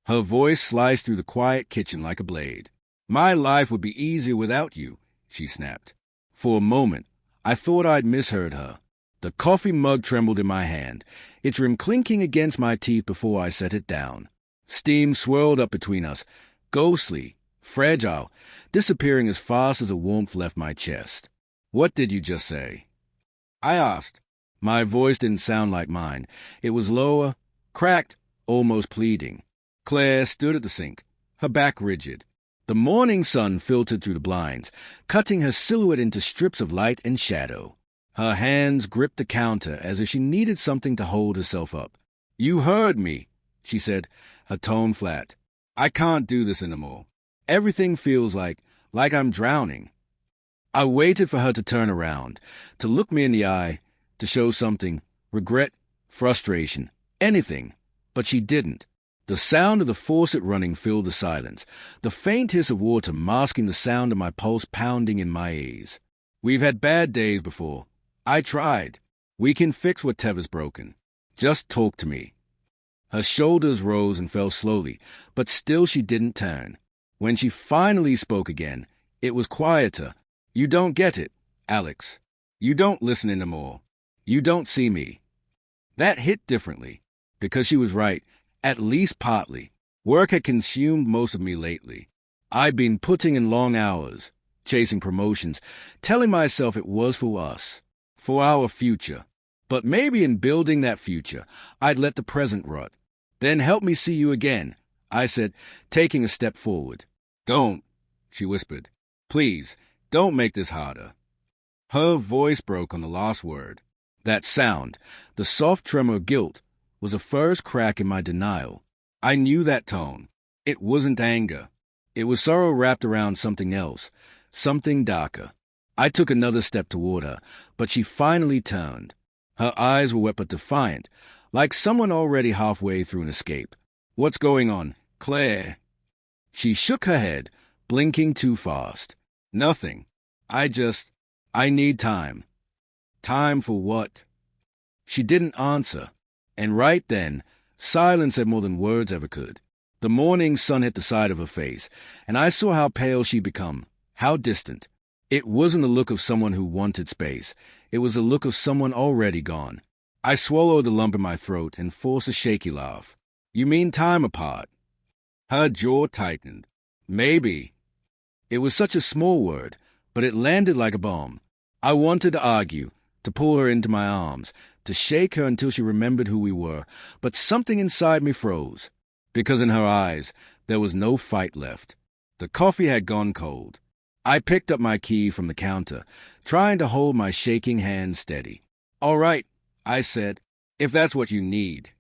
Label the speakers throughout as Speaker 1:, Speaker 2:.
Speaker 1: Her voice sliced through the quiet kitchen like a blade. "My life would be easier without you," she snapped. For a moment, I thought I'd misheard her. The coffee mug trembled in my hand, its rim clinking against my teeth before I set it down. Steam swirled up between us, ghostly, fragile, disappearing as fast as the warmth left my chest. "What did you just say?" I asked. My voice didn't sound like mine. It was lower, cracked, almost pleading. Claire stood at the sink, her back rigid. The morning sun filtered through the blinds, cutting her silhouette into strips of light and shadow. Her hands gripped the counter as if she needed something to hold herself up. "You heard me," she said, her tone flat. "I can't do this anymore. Everything feels like I'm drowning." I waited for her to turn around, to look me in the eye, to show something, regret, frustration, anything, but she didn't. The sound of the faucet running filled the silence, the faint hiss of water masking the sound of my pulse pounding in my ears. "We've had bad days before. I tried. We can fix whatever's broken. Just talk to me." Her shoulders rose and fell slowly, but still she didn't turn. When she finally spoke again, it was quieter. "You don't get it, Alex. You don't listen anymore. You don't see me." That hit differently, because she was right, at least partly. Work had consumed most of me lately. I'd been putting in long hours, chasing promotions, telling myself it was for us, for our future. But maybe in building that future, I'd let the present rot. "Then help me see you again," I said, taking a step forward. "Don't," she whispered. "Please, don't make this harder." Her voice broke on the last word. That sound, the soft tremor of guilt, was the first crack in my denial. I knew that tone. It wasn't anger. It was sorrow wrapped around something else, something darker. I took another step toward her, but she finally turned. Her eyes were wet but defiant, like someone already halfway through an escape. "What's going on, Claire?" She shook her head, blinking too fast. "Nothing. I need time." "Time for what?" She didn't answer, and right then, silence said more than words ever could. The morning sun hit the side of her face, and I saw how pale she'd become, how distant. It wasn't the look of someone who wanted space. It was the look of someone already gone. I swallowed the lump in my throat and forced a shaky laugh. "You mean time apart?" Her jaw tightened. "Maybe." It was such a small word, but it landed like a bomb. I wanted to argue, to pull her into my arms, to shake her until she remembered who we were, but something inside me froze, because in her eyes there was no fight left. The coffee had gone cold. I picked up my key from the counter, trying to hold my shaking hand steady. "All right," I said, "if that's what you need."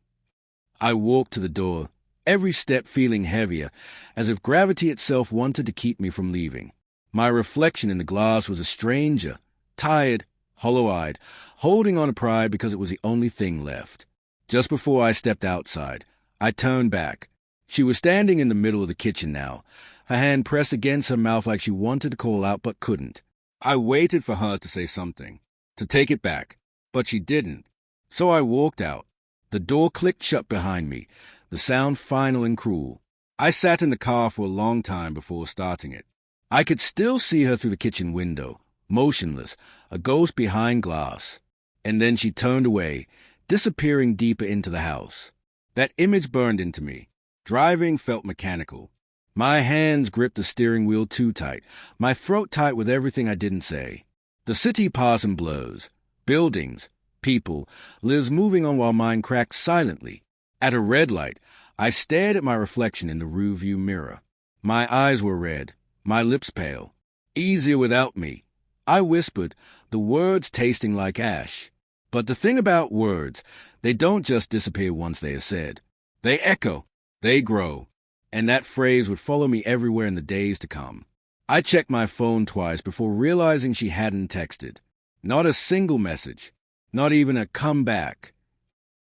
Speaker 1: I walked to the door, every step feeling heavier, as if gravity itself wanted to keep me from leaving. My reflection in the glass was a stranger, tired, hollow-eyed, holding on to pride because it was the only thing left. Just before I stepped outside, I turned back. She was standing in the middle of the kitchen now, her hand pressed against her mouth like she wanted to call out but couldn't. I waited for her to say something, to take it back, but she didn't. So I walked out. The door clicked shut behind me, the sound final and cruel. I sat in the car for a long time before starting it. I could still see her through the kitchen window, motionless, a ghost behind glass. And then she turned away, disappearing deeper into the house. That image burned into me. Driving felt mechanical. My hands gripped the steering wheel too tight, my throat tight with everything I didn't say. The city passed in blurs. Buildings, people, lives moving on while mine cracked silently. At a red light, I stared at my reflection in the rearview mirror. My eyes were red, my lips pale. "Easier without me," I whispered, the words tasting like ash. But the thing about words, they don't just disappear once they are said. They echo, they grow, and that phrase would follow me everywhere in the days to come. I checked my phone twice before realizing she hadn't texted. Not a single message, not even a come back.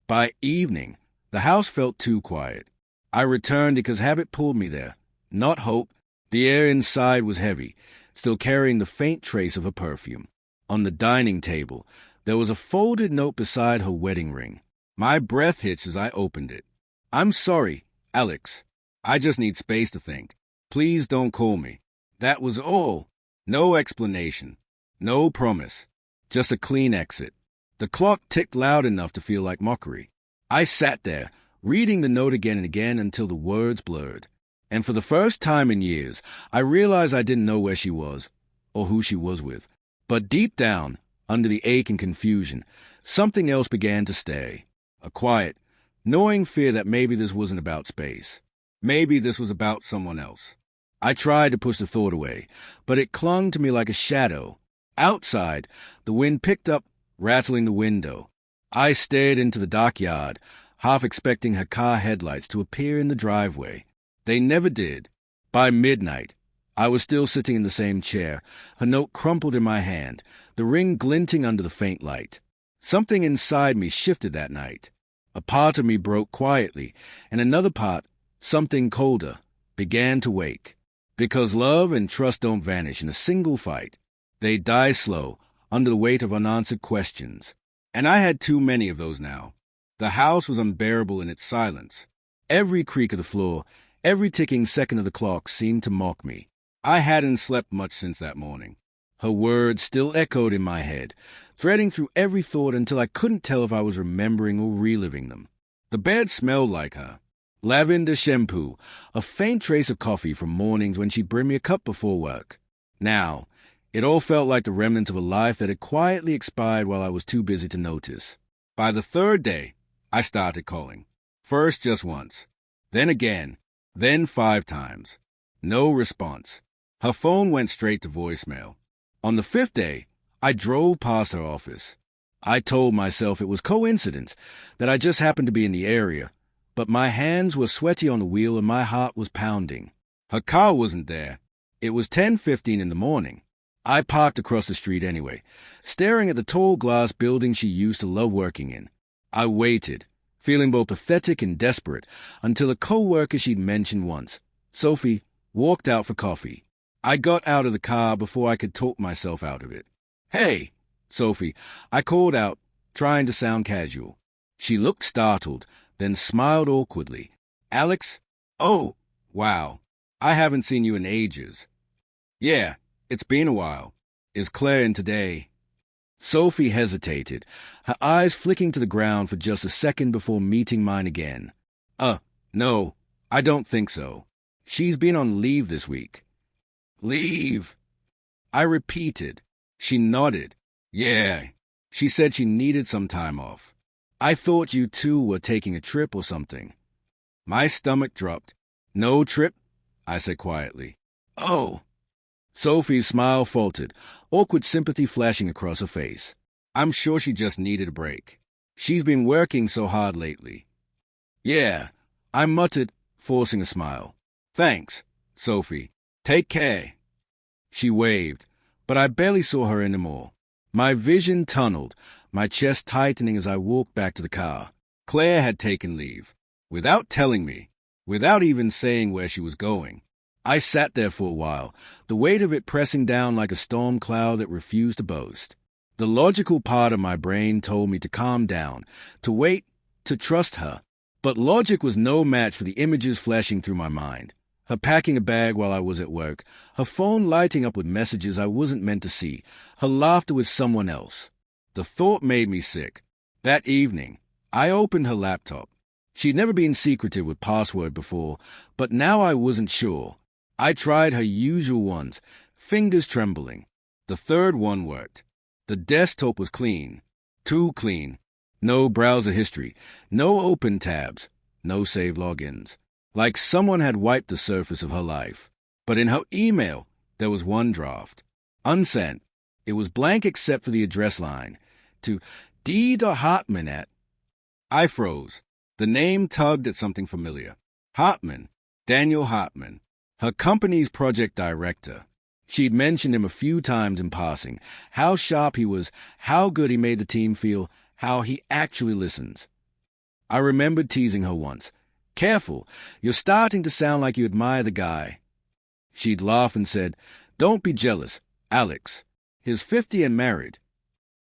Speaker 1: By evening, the house felt too quiet. I returned because habit pulled me there, not hope. The air inside was heavy, still carrying the faint trace of her perfume. On the dining table, there was a folded note beside her wedding ring. My breath hitched as I opened it. "I'm sorry, Alex. I just need space to think. Please don't call me. That was all. No explanation. No promise. Just a clean exit. The clock ticked loud enough to feel like mockery. I sat there, reading the note again and again until the words blurred. And for the first time in years, I realized I didn't know where she was, or who she was with. But deep down, under the ache and confusion, something else began to stay. A quiet, gnawing fear that maybe this wasn't about space. Maybe this was about someone else. I tried to push the thought away, but it clung to me like a shadow. Outside, the wind picked up, rattling the window. I stared into the dark yard, half expecting her car headlights to appear in the driveway. They never did. By midnight, I was still sitting in the same chair, her note crumpled in my hand, the ring glinting under the faint light. Something inside me shifted that night. A part of me broke quietly, and another part, something colder, began to wake. Because love and trust don't vanish in a single fight. They die slow, under the weight of unanswered questions. And I had too many of those now. The house was unbearable in its silence. Every creak of the floor, every ticking second of the clock seemed to mock me. I hadn't slept much since that morning. Her words still echoed in my head, threading through every thought until I couldn't tell if I was remembering or reliving them. The bed smelled like her. Lavender shampoo, a faint trace of coffee from mornings when she'd bring me a cup before work. Now, it all felt like the remnants of a life that had quietly expired while I was too busy to notice. By the third day, I started calling. First just once, then again, then 5 times. No response. Her phone went straight to voicemail. On the 5th day, I drove past her office. I told myself it was coincidence, that I just happened to be in the area, but my hands were sweaty on the wheel and my heart was pounding. Her car wasn't there. It was 10:15 in the morning. I parked across the street anyway, staring at the tall glass building she used to love working in. I waited, feeling both pathetic and desperate, until a co-worker she'd mentioned once, Sophie, walked out for coffee. I got out of the car before I could talk myself out of it. "Hey, Sophie," I called out, trying to sound casual. She looked startled, then smiled awkwardly. "Alex? Oh, wow. I haven't seen you in ages." "Yeah, it's been a while. Is Claire in today?" Sophie hesitated, her eyes flicking to the ground for just a second before meeting mine again. No, I don't think so. She's been on leave this week." "Leave?" I repeated. She nodded. "Yeah." She said she needed some time off. "I thought you two were taking a trip or something." My stomach dropped. "No trip?" I said quietly. "Oh." Sophie's smile faltered, awkward sympathy flashing across her face. "I'm sure she just needed a break. She's been working so hard lately." "Yeah," I muttered, forcing a smile. "Thanks, Sophie. Take care." She waved, but I barely saw her anymore. My vision tunneled, my chest tightening as I walked back to the car. Claire had taken leave, without telling me, without even saying where she was going. I sat there for a while, the weight of it pressing down like a storm cloud that refused to boast. The logical part of my brain told me to calm down, to wait, to trust her. But logic was no match for the images flashing through my mind. Her packing a bag while I was at work, her phone lighting up with messages I wasn't meant to see, her laughter with someone else. The thought made me sick. That evening, I opened her laptop. She'd never been secretive with password before, but now I wasn't sure. I tried her usual ones, fingers trembling. The third one worked. The desktop was clean. Too clean. No browser history. No open tabs. No save logins. Like someone had wiped the surface of her life. But in her email, there was one draft. Unsent. It was blank except for the address line. To D.Hartman at... I froze. The name tugged at something familiar. Hartman. Daniel Hartman. Her company's project director. She'd mentioned him a few times in passing, how sharp he was, how good he made the team feel, how he actually listens. I remembered teasing her once. "Careful, you're starting to sound like you admire the guy." She'd laugh and said, "Don't be jealous, Alex. He's 50 and married."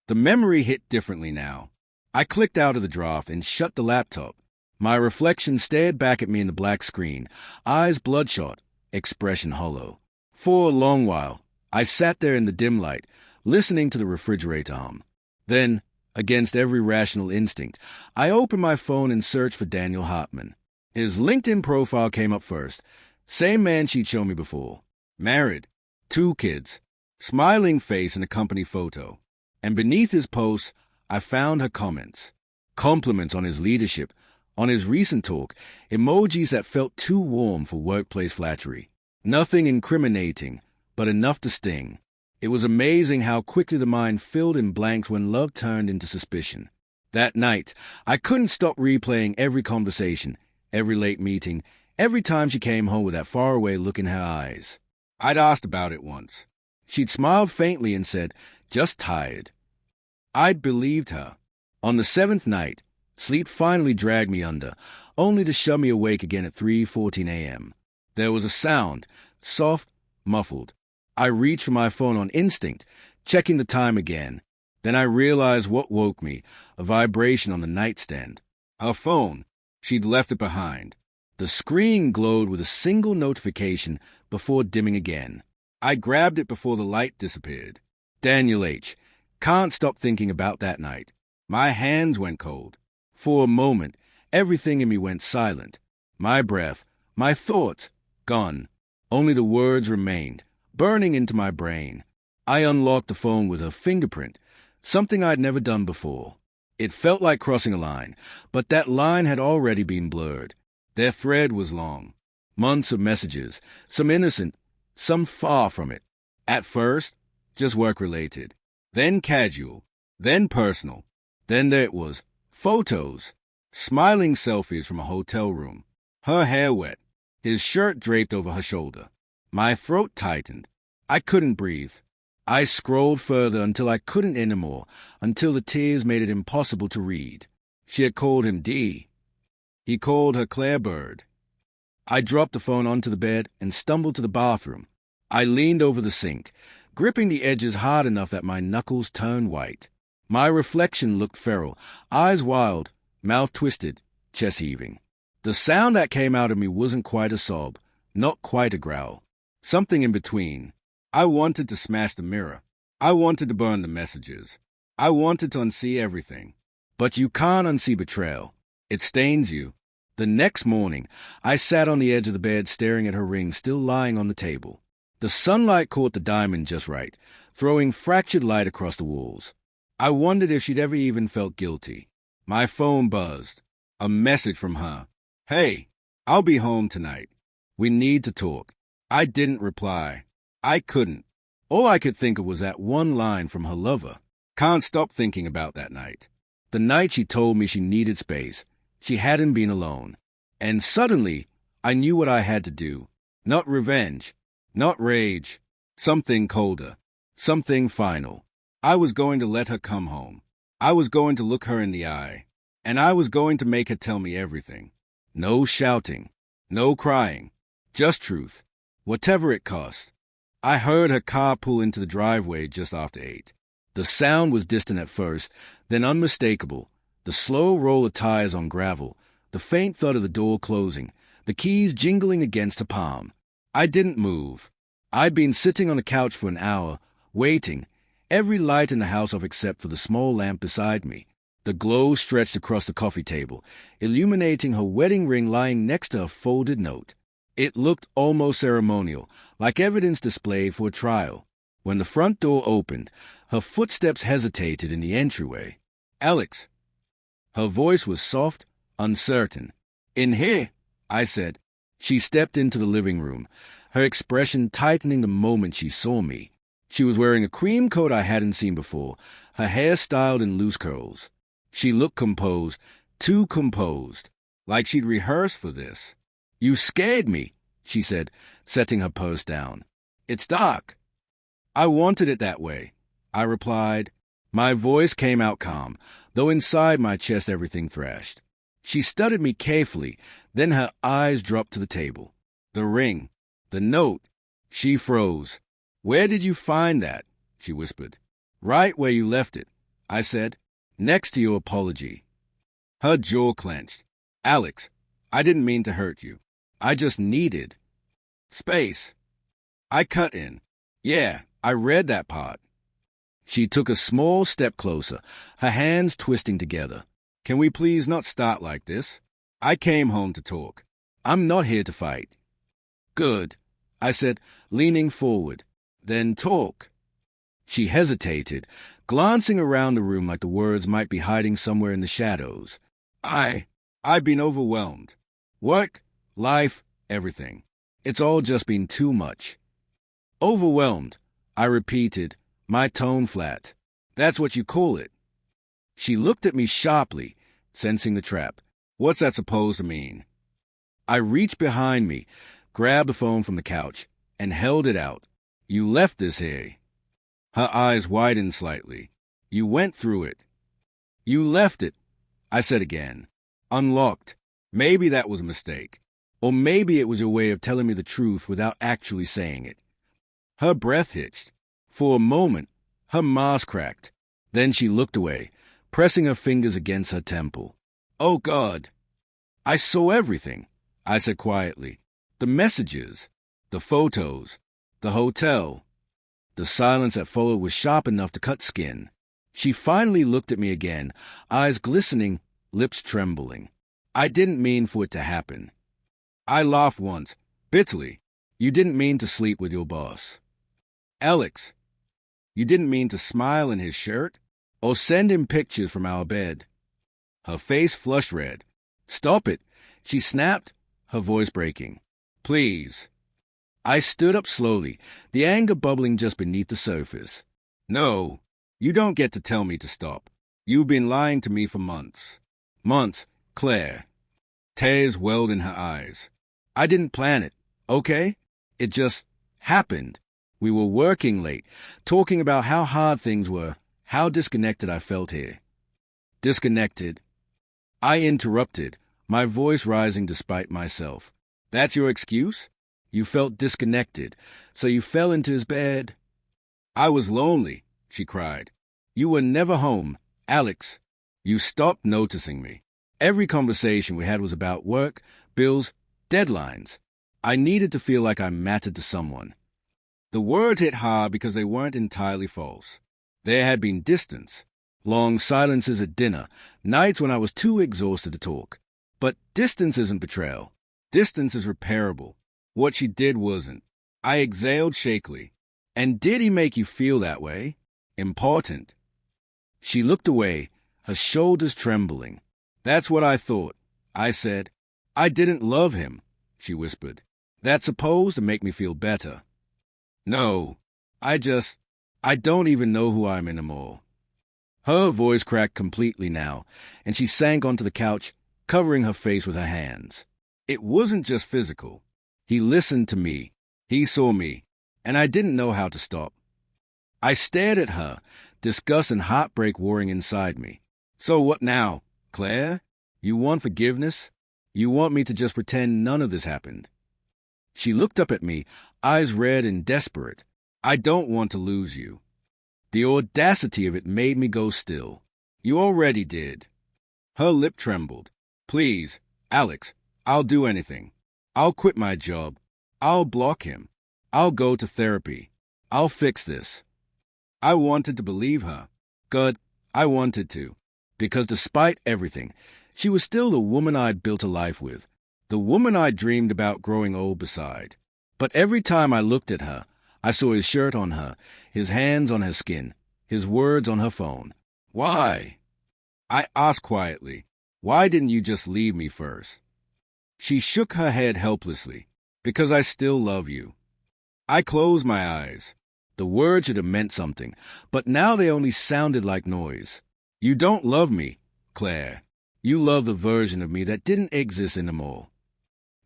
Speaker 1: The memory hit differently now. I clicked out of the draft and shut the laptop. My reflection stared back at me in the black screen, eyes bloodshot, expression hollow. For a long while, I sat there in the dim light, listening to the refrigerator hum. Then, against every rational instinct, I opened my phone and searched for Daniel Hartman. His LinkedIn profile came up first. Same man she'd shown me before. Married, 2 kids, smiling face in a company photo. And beneath his posts, I found her comments. Compliments on his leadership, on his recent talk, emojis that felt too warm for workplace flattery. Nothing incriminating, but enough to sting. It was amazing how quickly the mind filled in blanks when love turned into suspicion. That night, I couldn't stop replaying every conversation, every late meeting, every time she came home with that faraway look in her eyes. I'd asked about it once. She'd smiled faintly and said, "Just tired." I'd believed her. On the 7th night, sleep finally dragged me under, only to shove me awake again at 3:14 a.m. There was a sound, soft, muffled. I reached for my phone on instinct, checking the time again. Then I realized what woke me, a vibration on the nightstand. Her phone. She'd left it behind. The screen glowed with a single notification before dimming again. I grabbed it before the light disappeared. Daniel H. Can't stop thinking about that night. My hands went cold. For a moment, everything in me went silent. My breath, my thoughts, gone. Only the words remained, burning into my brain. I unlocked the phone with her fingerprint, something I'd never done before. It felt like crossing a line, but that line had already been blurred. Their thread was long. Months of messages, some innocent, some far from it. At first, just work-related. Then casual. Then personal. Then there it was. Photos. Smiling selfies from a hotel room. Her hair wet. His shirt draped over her shoulder. My throat tightened. I couldn't breathe. I scrolled further until I couldn't anymore, until the tears made it impossible to read. She had called him D. He called her Claire Bird. I dropped the phone onto the bed and stumbled to the bathroom. I leaned over the sink, gripping the edges hard enough that my knuckles turned white. My reflection looked feral, eyes wild, mouth twisted, chest heaving. The sound that came out of me wasn't quite a sob, not quite a growl. Something in between. I wanted to smash the mirror. I wanted to burn the messages. I wanted to unsee everything. But you can't unsee betrayal. It stains you. The next morning, I sat on the edge of the bed staring at her ring still lying on the table. The sunlight caught the diamond just right, throwing fractured light across the walls. I wondered if she'd ever even felt guilty. My phone buzzed. A message from her. "Hey, I'll be home tonight. We need to talk." I didn't reply. I couldn't. All I could think of was that one line from her lover. Can't stop thinking about that night. The night she told me she needed space. She hadn't been alone. And suddenly, I knew what I had to do. Not revenge. Not rage. Something colder. Something final. I was going to let her come home. I was going to look her in the eye. And I was going to make her tell me everything. No shouting. No crying. Just truth. Whatever it cost. I heard her car pull into the driveway just after 8. The sound was distant at first, then unmistakable. The slow roll of tires on gravel, the faint thud of the door closing, the keys jingling against her palm. I didn't move. I'd been sitting on the couch for an hour, waiting, every light in the house off except for the small lamp beside me. The glow stretched across the coffee table, illuminating her wedding ring lying next to a folded note. It looked almost ceremonial, like evidence displayed for a trial. When the front door opened, her footsteps hesitated in the entryway. "Alex." Her voice was soft, uncertain. "In here," I said. She stepped into the living room, her expression tightening the moment she saw me. She was wearing a cream coat I hadn't seen before, her hair styled in loose curls. She looked composed, too composed, like she'd rehearsed for this. "You scared me," she said, setting her purse down. "It's dark." "I wanted it that way," I replied. My voice came out calm, though inside my chest everything thrashed. She studied me carefully, then her eyes dropped to the table. "The ring. The note." She froze. "Where did you find that?" she whispered. "Right where you left it," I said. "Next to your apology." Her jaw clenched. Alex, I didn't mean to hurt you. I just needed space. I cut in. Yeah, I read that part. She took a small step closer, her hands twisting together. Can we please not start like this? I came home to talk. I'm not here to fight. Good, I said, leaning forward. Then talk. She hesitated, glancing around the room like the words might be hiding somewhere in the shadows. I've been overwhelmed. Work, life, everything. It's all just been too much. Overwhelmed, I repeated, my tone flat. That's what you call it. She looked at me sharply, sensing the trap. What's that supposed to mean? I reached behind me, grabbed the phone from the couch, and held it out. You left this here. Her eyes widened slightly. You went through it. You left it, I said again. Unlocked. Maybe that was a mistake. Or maybe it was your way of telling me the truth without actually saying it. Her breath hitched. For a moment, her mask cracked. Then she looked away, pressing her fingers against her temple. Oh, God. I saw everything, I said quietly. The messages, the photos, the hotel. The silence that followed was sharp enough to cut skin. She finally looked at me again, eyes glistening, lips trembling. I didn't mean for it to happen. I laughed once, bitterly. You didn't mean to sleep with your boss. Alex, you didn't mean to smile in his shirt or send him pictures from our bed. Her face flushed red. Stop it, she snapped, her voice breaking. Please. I stood up slowly, the anger bubbling just beneath the surface. No, you don't get to tell me to stop. You've been lying to me for months. Months, Claire. Tears welled in her eyes. I didn't plan it, okay? It just happened. We were working late, talking about how hard things were, how disconnected I felt here. Disconnected. I interrupted, my voice rising despite myself. That's your excuse? You felt disconnected, so you fell into his bed. I was lonely, she cried. You were never home, Alex. You stopped noticing me. Every conversation we had was about work, bills, deadlines. I needed to feel like I mattered to someone. The words hit hard because they weren't entirely false. There had been distance, long silences at dinner, nights when I was too exhausted to talk. But distance isn't betrayal. Distance is repairable. What she did wasn't. I exhaled shakily. And did he make you feel that way? Important. She looked away, her shoulders trembling. That's what I thought, I said. I didn't love him, she whispered. That's supposed to make me feel better. No, I don't even know who I am anymore. Her voice cracked completely now, and she sank onto the couch, covering her face with her hands. It wasn't just physical. He listened to me. He saw me, and I didn't know how to stop. I stared at her, disgust and heartbreak warring inside me. So what now, Claire? You want forgiveness? You want me to just pretend none of this happened? She looked up at me, eyes red and desperate. I don't want to lose you. The audacity of it made me go still. You already did. Her lip trembled. Please, Alex, I'll do anything. I'll quit my job. I'll block him. I'll go to therapy. I'll fix this. I wanted to believe her. God, I wanted to. Because despite everything, she was still the woman I'd built a life with. The woman I dreamed about growing old beside. But every time I looked at her, I saw his shirt on her, his hands on her skin, his words on her phone. Why? I asked quietly, why didn't you just leave me first? She shook her head helplessly. Because I still love you. I closed my eyes. The words should have meant something, but now they only sounded like noise. You don't love me, Claire. You love the version of me that didn't exist anymore.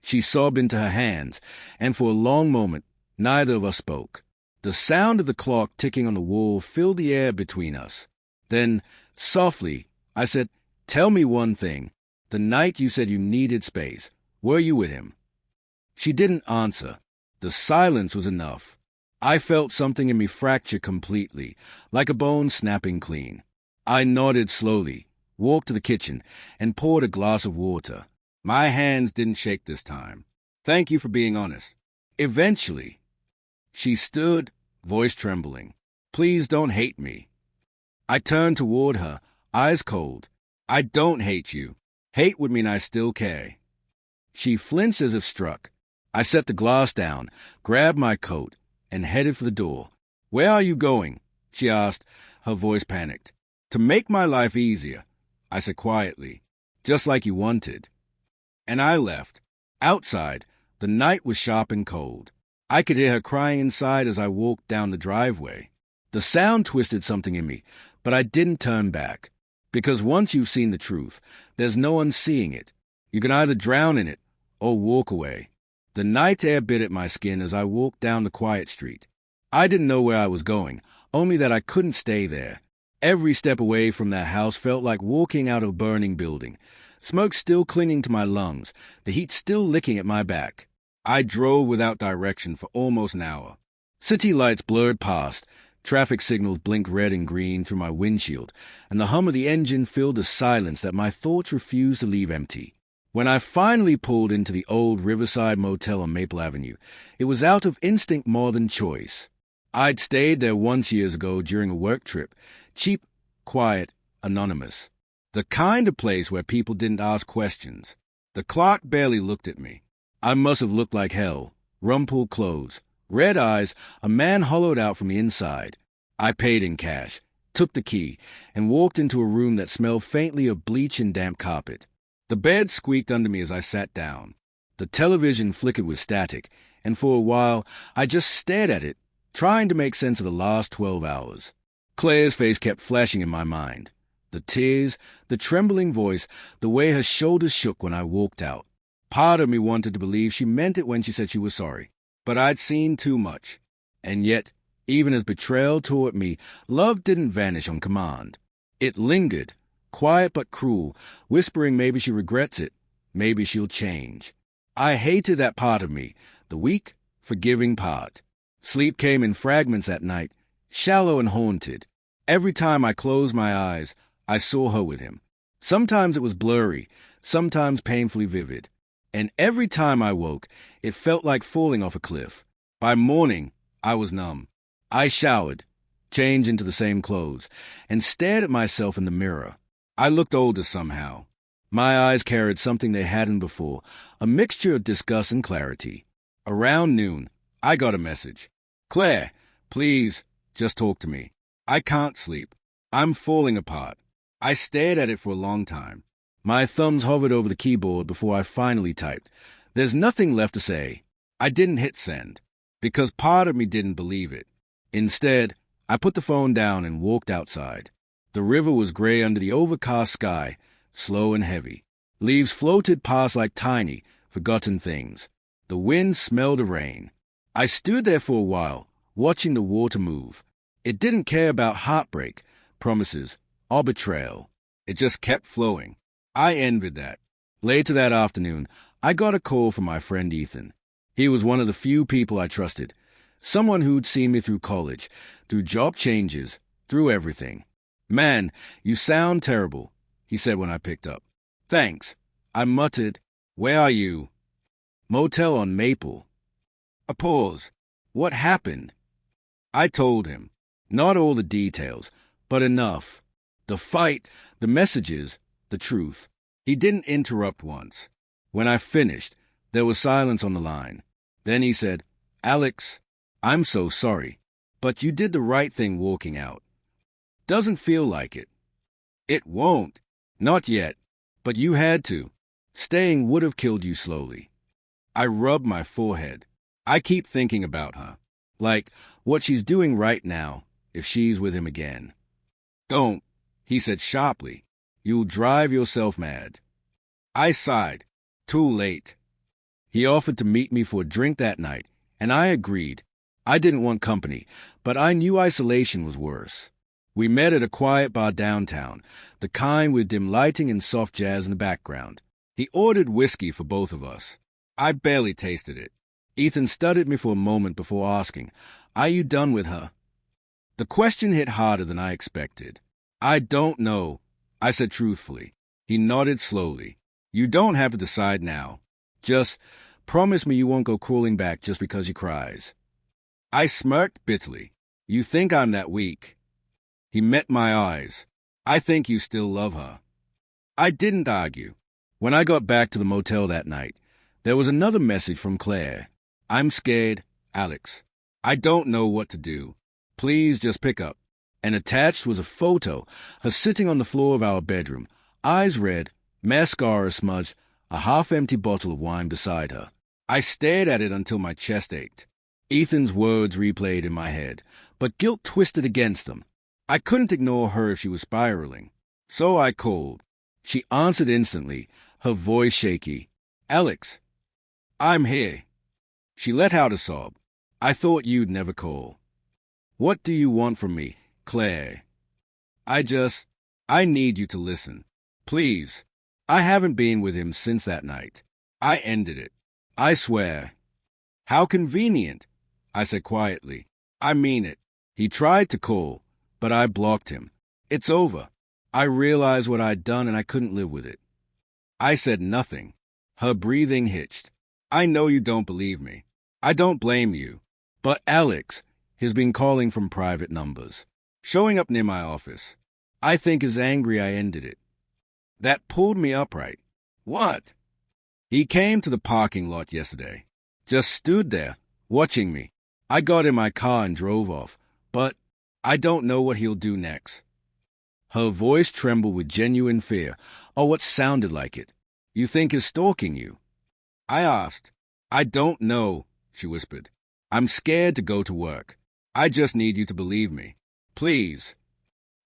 Speaker 1: She sobbed into her hands, and for a long moment, neither of us spoke. The sound of the clock ticking on the wall filled the air between us. Then, softly, I said, tell me one thing. The night you said you needed space, were you with him? She didn't answer. The silence was enough. I felt something in me fracture completely, like a bone snapping clean. I nodded slowly, walked to the kitchen, and poured a glass of water. My hands didn't shake this time. Thank you for being honest. Eventually, she stood, voice trembling. Please don't hate me. I turned toward her, eyes cold. I don't hate you. Hate would mean I still care. She flinched as if struck. I set the glass down, grabbed my coat, and headed for the door. Where are you going? She asked, her voice panicked. To make my life easier, I said quietly, just like you wanted. And I left. Outside, the night was sharp and cold. I could hear her crying inside as I walked down the driveway. The sound twisted something in me, but I didn't turn back. Because once you've seen the truth, there's no unseeing it. You can either drown in it or walk away. The night air bit at my skin as I walked down the quiet street. I didn't know where I was going, only that I couldn't stay there. Every step away from that house felt like walking out of a burning building. Smoke still clinging to my lungs, the heat still licking at my back. I drove without direction for almost an hour. City lights blurred past, traffic signals blinked red and green through my windshield, and the hum of the engine filled a silence that my thoughts refused to leave empty. When I finally pulled into the old Riverside Motel on Maple Avenue, it was out of instinct more than choice. I'd stayed there once years ago during a work trip, cheap, quiet, anonymous. The kind of place where people didn't ask questions. The clock barely looked at me. I must have looked like hell. Rumpled clothes, red eyes, a man hollowed out from the inside. I paid in cash, took the key, and walked into a room that smelled faintly of bleach and damp carpet. The bed squeaked under me as I sat down. The television flickered with static, and for a while I just stared at it, trying to make sense of the last 12 hours. Claire's face kept flashing in my mind. The tears, the trembling voice, the way her shoulders shook when I walked out. Part of me wanted to believe she meant it when she said she was sorry, but I'd seen too much. And yet, even as betrayal tore at me, love didn't vanish on command. It lingered, quiet but cruel, whispering maybe she regrets it, maybe she'll change. I hated that part of me, the weak, forgiving part. Sleep came in fragments at night, shallow and haunted. Every time I closed my eyes, I saw her with him. Sometimes it was blurry, sometimes painfully vivid. And every time I woke, it felt like falling off a cliff. By morning, I was numb. I showered, changed into the same clothes, and stared at myself in the mirror. I looked older somehow. My eyes carried something they hadn't before, a mixture of disgust and clarity. Around noon, I got a message. Claire, please, just talk to me. I can't sleep. I'm falling apart. I stared at it for a long time. My thumbs hovered over the keyboard before I finally typed. There's nothing left to say. I didn't hit send, because part of me didn't believe it. Instead, I put the phone down and walked outside. The river was gray under the overcast sky, slow and heavy. Leaves floated past like tiny, forgotten things. The wind smelled of rain. I stood there for a while, watching the water move. It didn't care about heartbreak, promises, or betrayal. It just kept flowing. I envied that. Later that afternoon, I got a call from my friend Ethan. He was one of the few people I trusted. Someone who'd seen me through college, through job changes, through everything. Man, you sound terrible, he said when I picked up. Thanks. I muttered, where are you? Motel on Maple. A pause. What happened? I told him. Not all the details, but enough. The fight, the messages, the truth. He didn't interrupt once. When I finished, there was silence on the line. Then he said, Alex, I'm so sorry, but you did the right thing walking out. Doesn't feel like it. It won't. Not yet. But you had to. Staying would have killed you slowly. I rubbed my forehead. I keep thinking about her. Like what she's doing right now, if she's with him again. Don't, he said sharply. You'll drive yourself mad. I sighed. Too late. He offered to meet me for a drink that night, and I agreed. I didn't want company, but I knew isolation was worse. We met at a quiet bar downtown, the kind with dim lighting and soft jazz in the background. He ordered whiskey for both of us. I barely tasted it. Ethan studied me for a moment before asking, Are you done with her? The question hit harder than I expected. I don't know, I said truthfully. He nodded slowly. You don't have to decide now. Just promise me you won't go crawling back just because he cries. I smirked bitterly. You think I'm that weak? He met my eyes. I think you still love her. I didn't argue. When I got back to the motel that night, there was another message from Claire. I'm scared, Alex. I don't know what to do. Please just pick up. And attached was a photo, her sitting on the floor of our bedroom, eyes red, mascara smudged, a half-empty bottle of wine beside her. I stared at it until my chest ached. Ethan's words replayed in my head, but guilt twisted against them. I couldn't ignore her if she was spiraling. So I called. She answered instantly, her voice shaky. Alex, I'm here. She let out a sob. I thought you'd never call. What do you want from me, Claire? I need you to listen. Please. I haven't been with him since that night. I ended it. I swear. How convenient, I said quietly. I mean it. He tried to call, but I blocked him. It's over. I realized what I'd done and I couldn't live with it. I said nothing. Her breathing hitched. I know you don't believe me. I don't blame you. But Alex has been calling from private numbers, showing up near my office. I think is angry I ended it. That pulled me upright. What? He came to the parking lot yesterday. Just stood there, watching me. I got in my car and drove off, but I don't know what he'll do next. Her voice trembled with genuine fear, or what sounded like it. You think he's stalking you? I asked. I don't know, she whispered. I'm scared to go to work. I just need you to believe me. Please.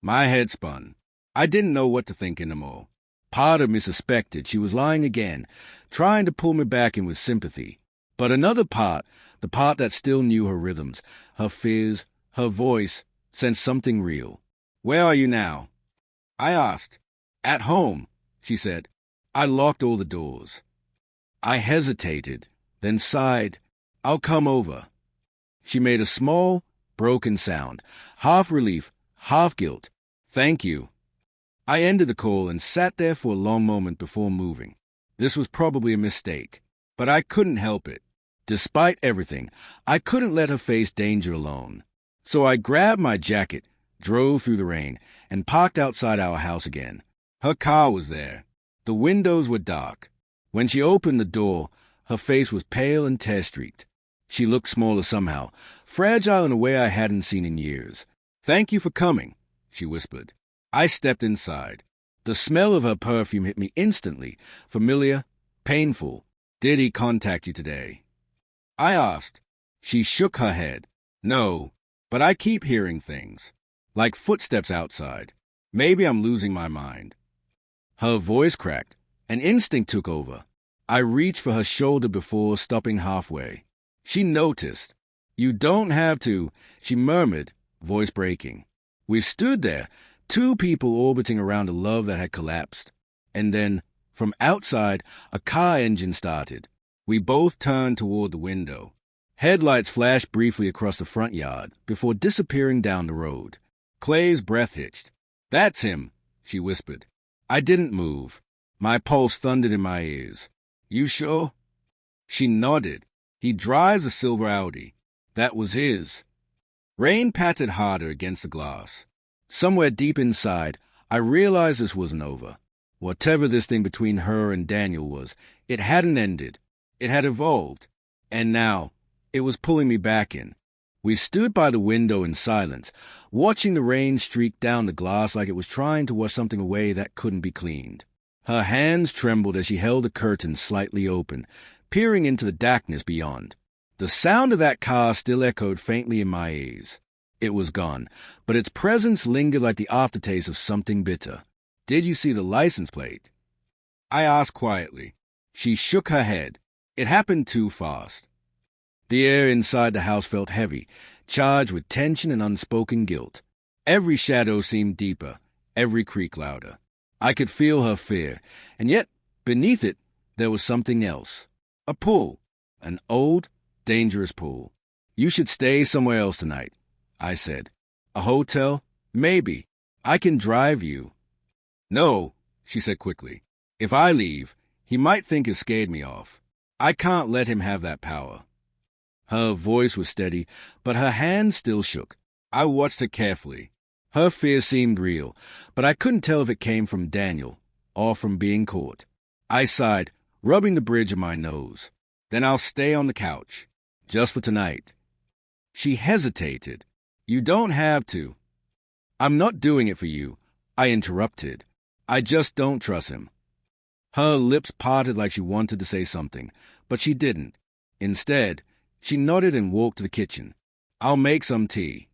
Speaker 1: My head spun. I didn't know what to think anymore. Part of me suspected she was lying again, trying to pull me back in with sympathy. But another part, the part that still knew her rhythms, her fears, her voice, sensed something real. Where are you now? I asked. At home, she said. I locked all the doors. I hesitated, then sighed. I'll come over. She made a small, broken sound, half relief, half guilt. Thank you. I ended the call and sat there for a long moment before moving. This was probably a mistake, but I couldn't help it. Despite everything, I couldn't let her face danger alone. So I grabbed my jacket, drove through the rain, and parked outside our house again. Her car was there. The windows were dark. When she opened the door, her face was pale and tear-streaked. She looked smaller somehow, fragile in a way I hadn't seen in years. Thank you for coming, she whispered. I stepped inside. The smell of her perfume hit me instantly, familiar, painful. Did he contact you today? I asked. She shook her head. No, but I keep hearing things, like footsteps outside. Maybe I'm losing my mind. Her voice cracked. An instinct took over. I reached for her shoulder before stopping halfway. She noticed. You don't have to, she murmured, voice breaking. We stood there, two people orbiting around a love that had collapsed. And then, from outside, a car engine started. We both turned toward the window. Headlights flashed briefly across the front yard before disappearing down the road. Clay's breath hitched. That's him, she whispered. I didn't move. My pulse thundered in my ears. You sure? She nodded. He drives a silver Audi. That was his. Rain pattered harder against the glass. Somewhere deep inside, I realized this wasn't over. Whatever this thing between her and Daniel was, it hadn't ended. It had evolved. And now, it was pulling me back in. We stood by the window in silence, watching the rain streak down the glass like it was trying to wash something away that couldn't be cleaned. Her hands trembled as she held the curtain slightly open, peering into the darkness beyond. The sound of that car still echoed faintly in my ears. It was gone, but its presence lingered like the aftertaste of something bitter. Did you see the license plate? I asked quietly. She shook her head. It happened too fast. The air inside the house felt heavy, charged with tension and unspoken guilt. Every shadow seemed deeper, every creak louder. I could feel her fear, and yet, beneath it, there was something else. A pull. An old, dangerous pull. You should stay somewhere else tonight, I said. A hotel? Maybe. I can drive you. No, she said quickly. If I leave, He might think it scared me off. I can't let him have that power." Her voice was steady, but her hand still shook. I watched her carefully. Her fear seemed real, but I couldn't tell if it came from Daniel or from being caught. I sighed, rubbing the bridge of my nose. "Then I'll stay on the couch, just for tonight." She hesitated. "You don't have to." "I'm not doing it for you," I interrupted. "I just don't trust him." Her lips parted like she wanted to say something, but she didn't. Instead, she nodded and walked to the kitchen. "I'll make some tea."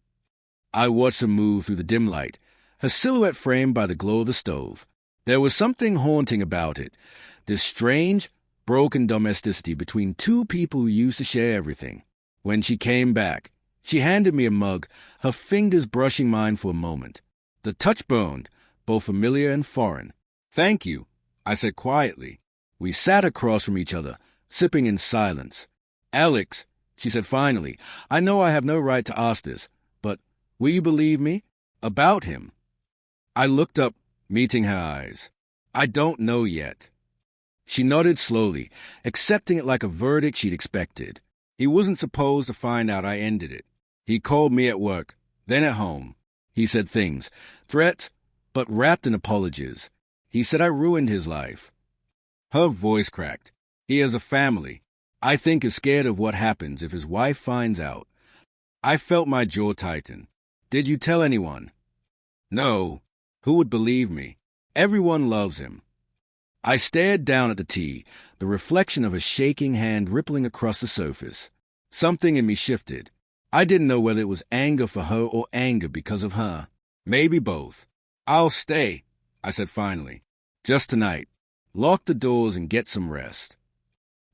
Speaker 1: I watched her move through the dim light, her silhouette framed by the glow of the stove. There was something haunting about it, this strange, broken domesticity between two people who used to share everything. When she came back, she handed me a mug, her fingers brushing mine for a moment. The touch burned, both familiar and foreign. "Thank you," I said quietly. We sat across from each other, sipping in silence. "Alex," she said finally, "I know I have no right to ask this, but will you believe me? About him?" I looked up, meeting her eyes. "I don't know yet." She nodded slowly, accepting it like a verdict she'd expected. He wasn't supposed to find out I ended it. He called me at work, then at home. He said things, threats, but wrapped in apologies. He said I ruined his life. Her voice cracked. He has a family. I think is scared of what happens if his wife finds out. I felt my jaw tighten. "Did you tell anyone?" "No. Who would believe me? Everyone loves him." I stared down at the tea, the reflection of a shaking hand rippling across the surface. Something in me shifted. I didn't know whether it was anger for her or anger because of her. Maybe both. "I'll stay," I said finally. "Just tonight. Lock the doors and get some rest."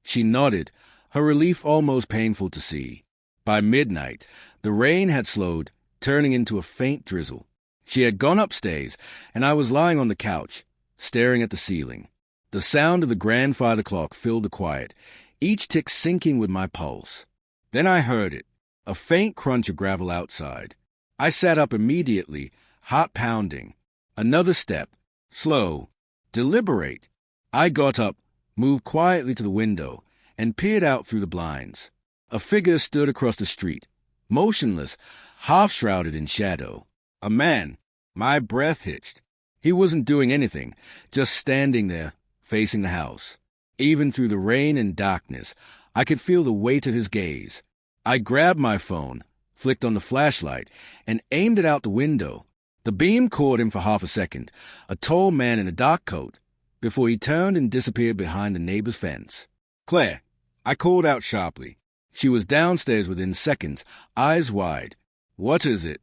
Speaker 1: She nodded, her relief almost painful to see. By midnight, the rain had slowed, turning into a faint drizzle. She had gone upstairs, and I was lying on the couch, staring at the ceiling. The sound of the grandfather clock filled the quiet, each tick syncing with my pulse. Then I heard it, a faint crunch of gravel outside. I sat up immediately, heart pounding. Another step, slow, deliberate. I got up, moved quietly to the window, and peered out through the blinds. A figure stood across the street, motionless, half-shrouded in shadow. A man. My breath hitched. He wasn't doing anything, just standing there, facing the house. Even through the rain and darkness, I could feel the weight of his gaze. I grabbed my phone, flicked on the flashlight, and aimed it out the window. The beam caught him for half a second, a tall man in a dark coat, before he turned and disappeared behind the neighbor's fence. "Claire," I called out sharply. She was downstairs within seconds, eyes wide. "What is it?"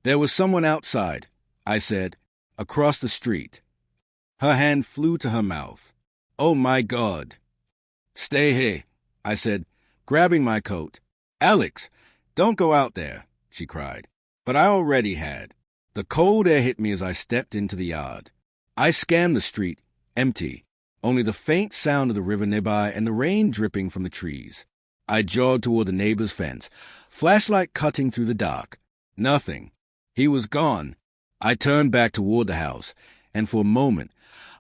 Speaker 1: "There was someone outside," I said, "across the street." Her hand flew to her mouth. "Oh, my God." "Stay here," I said, grabbing my coat. "Alex, don't go out there," she cried. But I already had. The cold air hit me as I stepped into the yard. I scanned the street, empty, only the faint sound of the river nearby and the rain dripping from the trees. I jogged toward the neighbor's fence, flashlight cutting through the dark. Nothing. He was gone. I turned back toward the house, and for a moment,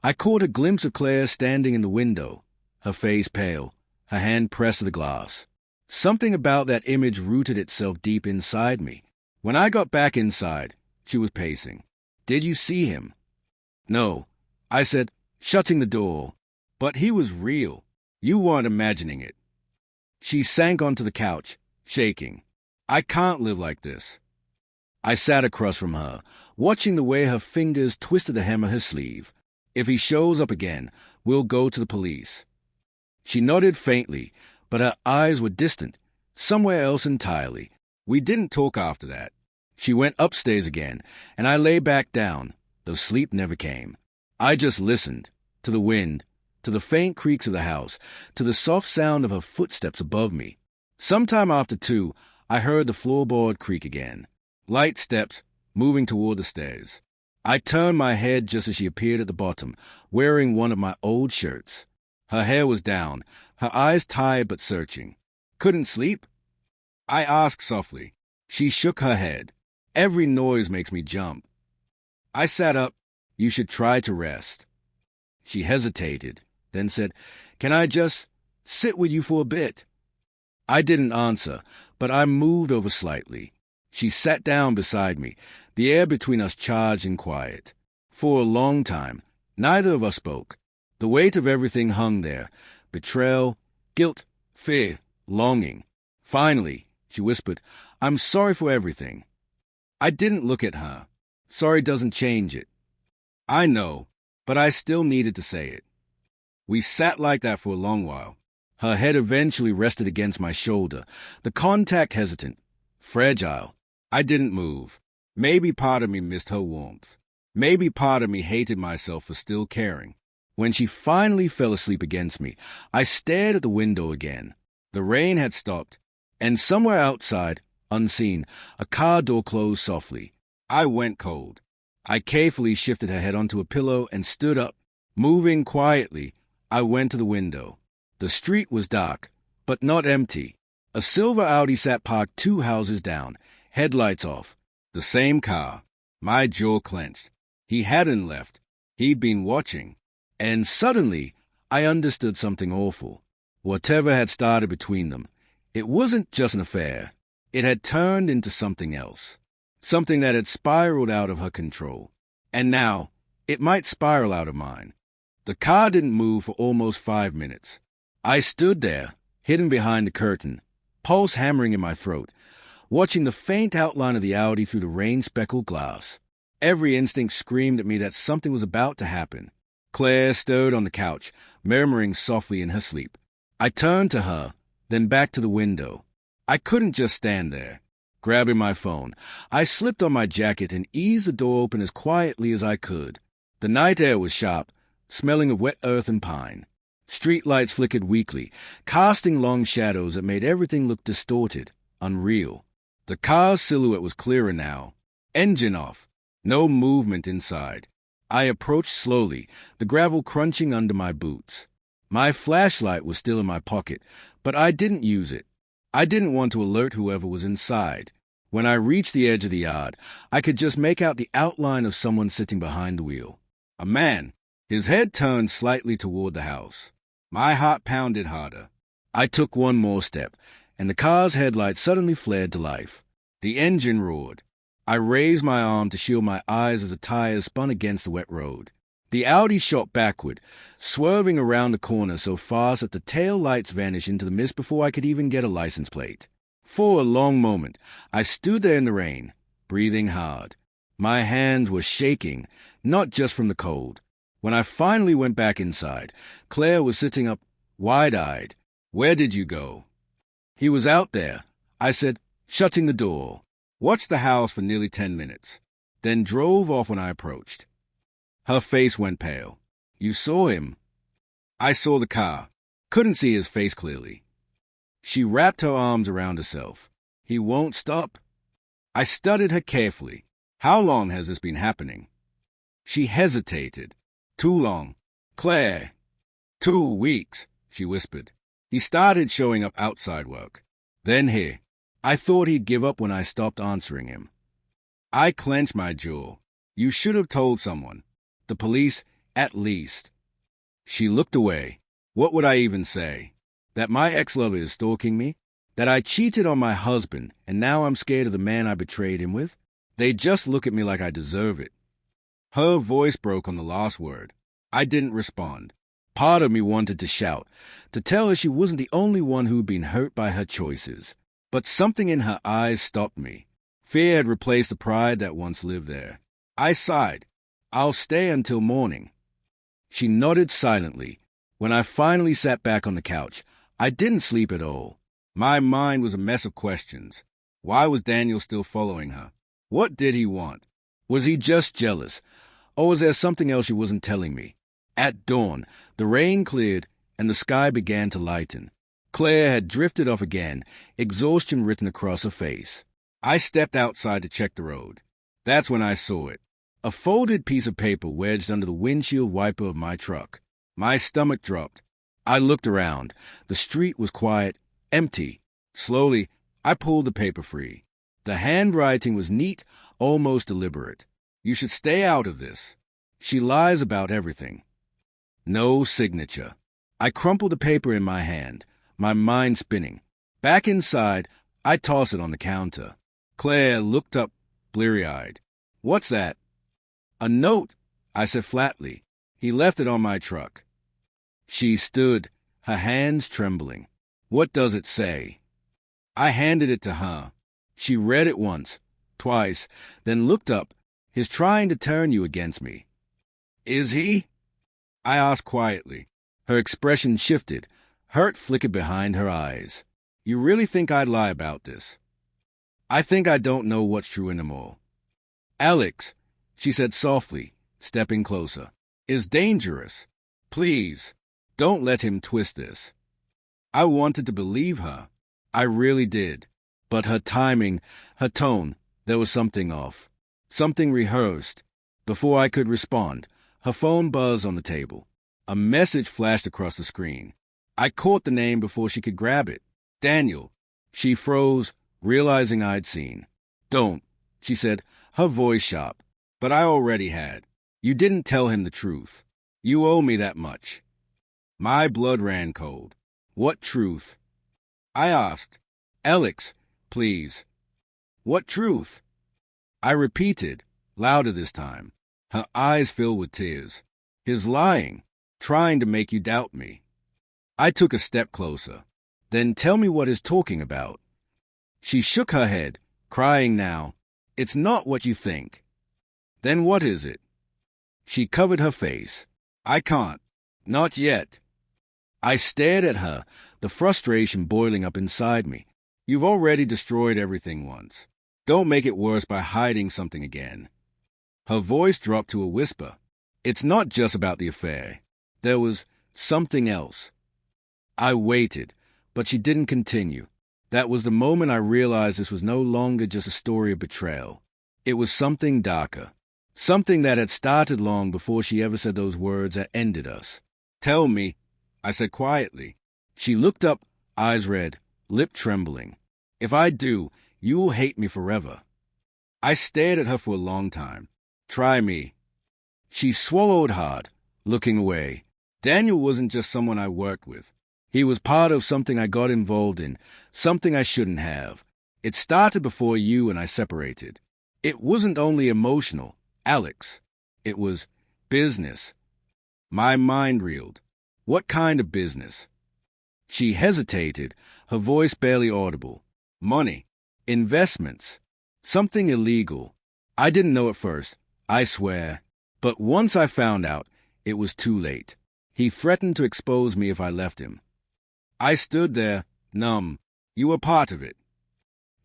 Speaker 1: I caught a glimpse of Claire standing in the window, her face pale, her hand pressed to the glass. Something about that image rooted itself deep inside me. When I got back inside, she was pacing. "Did you see him?" "No," I said, shutting the door. "But he was real. You weren't imagining it." She sank onto the couch, shaking. "I can't live like this." I sat across from her, watching the way her fingers twisted the hem of her sleeve. "If he shows up again, we'll go to the police." She nodded faintly, but her eyes were distant, somewhere else entirely. We didn't talk after that. She went upstairs again, and I lay back down, though sleep never came. I just listened, to the wind, to the faint creaks of the house, to the soft sound of her footsteps above me. Sometime after 2, I heard the floorboard creak again. Light steps, moving toward the stairs. I turned my head just as she appeared at the bottom, wearing one of my old shirts. Her hair was down, her eyes tired but searching. "Couldn't sleep?" I asked softly. She shook her head. "Every noise makes me jump." I sat up. "You should try to rest." She hesitated. then said, "Can I just sit with you for a bit?" I didn't answer, but I moved over slightly. She sat down beside me, the air between us charged and quiet. For a long time, neither of us spoke. The weight of everything hung there: betrayal, guilt, fear, longing. Finally, she whispered, "I'm sorry for everything." I didn't look at her. Sorry doesn't change it. I know, but I still needed to say it. We sat like that for a long while. Her head eventually rested against my shoulder, the contact hesitant, fragile. I didn't move. Maybe part of me missed her warmth. Maybe part of me hated myself for still caring. When she finally fell asleep against me, I stared at the window again. The rain had stopped, and somewhere outside, unseen, a car door closed softly. I went cold. I carefully shifted her head onto a pillow and stood up. Moving quietly, I went to the window. The street was dark, but not empty. A silver Audi sat parked 2 houses down, headlights off. The same car. My jaw clenched. He hadn't left. He'd been watching. And suddenly, I understood something awful. Whatever had started between them, it wasn't just an affair. It had turned into something else. Something that had spiraled out of her control. And now, it might spiral out of mine. The car didn't move for almost 5 minutes. I stood there, hidden behind the curtain, pulse hammering in my throat, watching the faint outline of the Audi through the rain-speckled glass. Every instinct screamed at me that something was about to happen. Claire stirred on the couch, murmuring softly in her sleep. I turned to her, then back to the window. I couldn't just stand there. Grabbing my phone, I slipped on my jacket and eased the door open as quietly as I could. The night air was sharp, smelling of wet earth and pine. Street lights flickered weakly, casting long shadows that made everything look distorted, unreal. The car's silhouette was clearer now. Engine off. No movement inside. I approached slowly, the gravel crunching under my boots. My flashlight was still in my pocket, but I didn't use it. I didn't want to alert whoever was inside. When I reached the edge of the yard, I could just make out the outline of someone sitting behind the wheel. A man, his head turned slightly toward the house. My heart pounded harder. I took one more step, and the car's headlights suddenly flared to life. The engine roared. I raised my arm to shield my eyes as the tires spun against the wet road. The Audi shot backward, swerving around the corner so fast that the tail lights vanished into the mist before I could even get a license plate. For a long moment, I stood there in the rain, breathing hard. My hands were shaking, not just from the cold. When I finally went back inside, Claire was sitting up, wide-eyed. "Where did you go?" "He was out there," I said, shutting the door. Watched the house for nearly 10 minutes, then drove off when I approached. Her face went pale. "You saw him?" "I saw the car. Couldn't see his face clearly." She wrapped her arms around herself. "He won't stop?" I studied her carefully. "How long has this been happening?" She hesitated. "Too long. Claire." 2 weeks, she whispered. "He started showing up outside work. Then here. I thought he'd give up when I stopped answering him." I clenched my jaw. "You should have told someone. The police, at least." She looked away. What would I even say? That my ex-lover is stalking me? That I cheated on my husband, and now I'm scared of the man I betrayed him with? They just look at me like I deserve it. Her voice broke on the last word. I didn't respond. Part of me wanted to shout, to tell her she wasn't the only one who'd been hurt by her choices. But something in her eyes stopped me. Fear had replaced the pride that once lived there. I sighed. "I'll stay until morning." She nodded silently. When I finally sat back on the couch, I didn't sleep at all. My mind was a mess of questions. Why was Daniel still following her? What did he want? Was he just jealous? Or was there something else she wasn't telling me? At dawn, the rain cleared and the sky began to lighten. Claire had drifted off again, exhaustion written across her face. I stepped outside to check the road. That's when I saw it. A folded piece of paper wedged under the windshield wiper of my truck. My stomach dropped. I looked around. The street was quiet, empty. Slowly, I pulled the paper free. The handwriting was neat, almost deliberate. "You should stay out of this. She lies about everything." No signature. I crumpled the paper in my hand, my mind spinning. Back inside, I tossed it on the counter. Claire looked up, bleary-eyed. "What's that?" "A note," I said flatly. "He left it on my truck." She stood, her hands trembling. "What does it say?" I handed it to her. She read it once, twice, then looked up. "He's trying to turn you against me." "Is he?" I asked quietly. Her expression shifted. Hurt flickered behind her eyes. "You really think I'd lie about this?" "I think I don't know what's true anymore." "Alex," she said softly, stepping closer, "is dangerous. Please, don't let him twist this." I wanted to believe her. I really did. But her timing, her tone, there was something off. Something rehearsed. Before I could respond, her phone buzzed on the table. A message flashed across the screen. I caught the name before she could grab it. "Daniel." She froze, realizing I'd seen. "Don't," she said, her voice sharp. "But I already had. You didn't tell him the truth. You owe me that much." My blood ran cold. "What truth?" I asked. "Alex, please." "What truth?" I repeated, louder this time. Her eyes filled with tears. "His lying, trying to make you doubt me." I took a step closer. "Then tell me what he's talking about." She shook her head, crying now. "It's not what you think." "Then what is it?" She covered her face. "I can't. Not yet." I stared at her, the frustration boiling up inside me. "You've already destroyed everything once. Don't make it worse by hiding something again." Her voice dropped to a whisper. "It's not just about the affair. There was something else." I waited, but she didn't continue. That was the moment I realized this was no longer just a story of betrayal. It was something darker. Something that had started long before she ever said those words that ended us. "Tell me," I said quietly. She looked up, eyes red, lip trembling. "If I do, you'll hate me forever." I stared at her for a long time. "Try me." She swallowed hard, looking away. Daniel wasn't just someone I worked with. He was part of something I got involved in, something I shouldn't have. It started before you and I separated. It wasn't only emotional, Alex. It was business. My mind reeled. "What kind of business?" She hesitated, her voice barely audible. "Money. Investments. Something illegal. I didn't know at first, I swear. But once I found out, it was too late. He threatened to expose me if I left him." I stood there, numb. "You were part of it."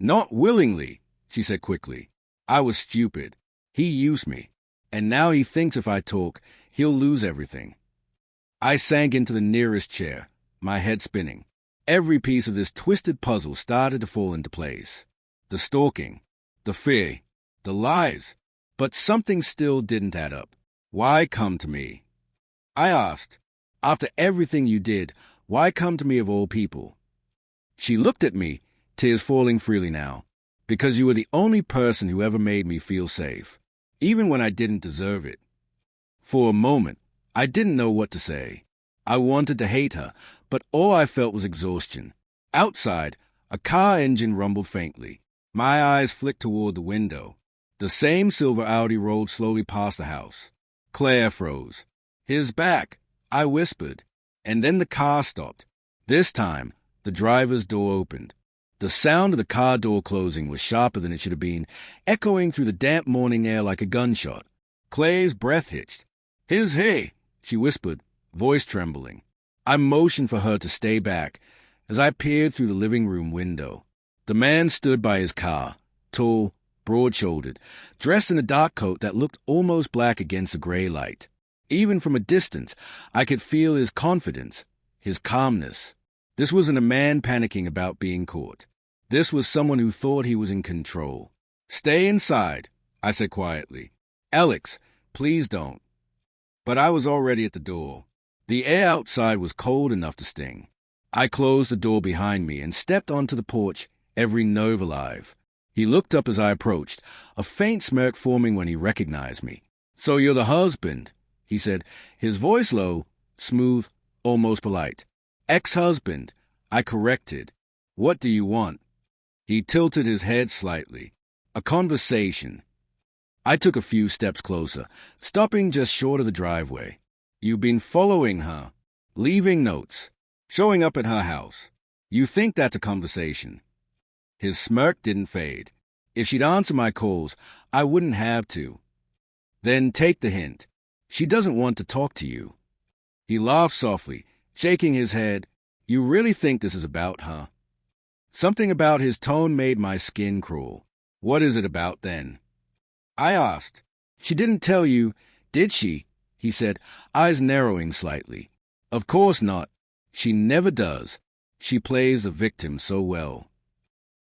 Speaker 1: "Not willingly," she said quickly. "I was stupid. He used me. And now he thinks if I talk, he'll lose everything." I sank into the nearest chair, my head spinning. Every piece of this twisted puzzle started to fall into place. The stalking, the fear, the lies. But something still didn't add up. "Why come to me?" I asked. "After everything you did, why come to me of all people?" She looked at me, tears falling freely now. "Because you were the only person who ever made me feel safe, even when I didn't deserve it." For a moment, I didn't know what to say. I wanted to hate her, but all I felt was exhaustion. Outside, a car engine rumbled faintly. My eyes flicked toward the window. The same silver Audi rolled slowly past the house. Claire froze. "His back," I whispered. And then the car stopped. This time, the driver's door opened. The sound of the car door closing was sharper than it should have been, echoing through the damp morning air like a gunshot. Claire's breath hitched. "His hey," she whispered, voice trembling. I motioned for her to stay back as I peered through the living room window. The man stood by his car, tall, broad-shouldered, dressed in a dark coat that looked almost black against the gray light. Even from a distance, I could feel his confidence, his calmness. This wasn't a man panicking about being caught. This was someone who thought he was in control. "Stay inside," I said quietly. "Alex, please don't." But I was already at the door. The air outside was cold enough to sting. I closed the door behind me and stepped onto the porch, every nerve alive. He looked up as I approached, a faint smirk forming when he recognized me. "So you're the husband," he said, his voice low, smooth, almost polite. Ex-husband, I corrected. What do you want? He tilted his head slightly. A conversation. I took a few steps closer, stopping just short of the driveway. You've been following her, leaving notes, showing up at her house. You think that's a conversation? His smirk didn't fade. If she'd answer my calls, I wouldn't have to. Then take the hint. She doesn't want to talk to you. He laughed softly, shaking his head. You really think this is about her? Something about his tone made my skin crawl. What is it about then? I asked. She didn't tell you, did she? He said, eyes narrowing slightly. Of course not. She never does. She plays the victim so well.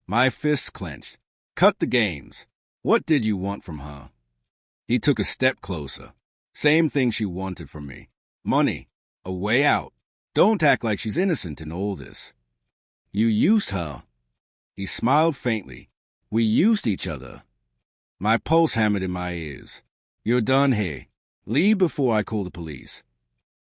Speaker 1: My fists clenched. Cut the games. What did you want from her? He took a step closer. Same thing she wanted from me. Money. A way out. Don't act like she's innocent in all this. You used her. He smiled faintly. We used each other. My pulse hammered in my ears. You're done here. Leave before I call the police.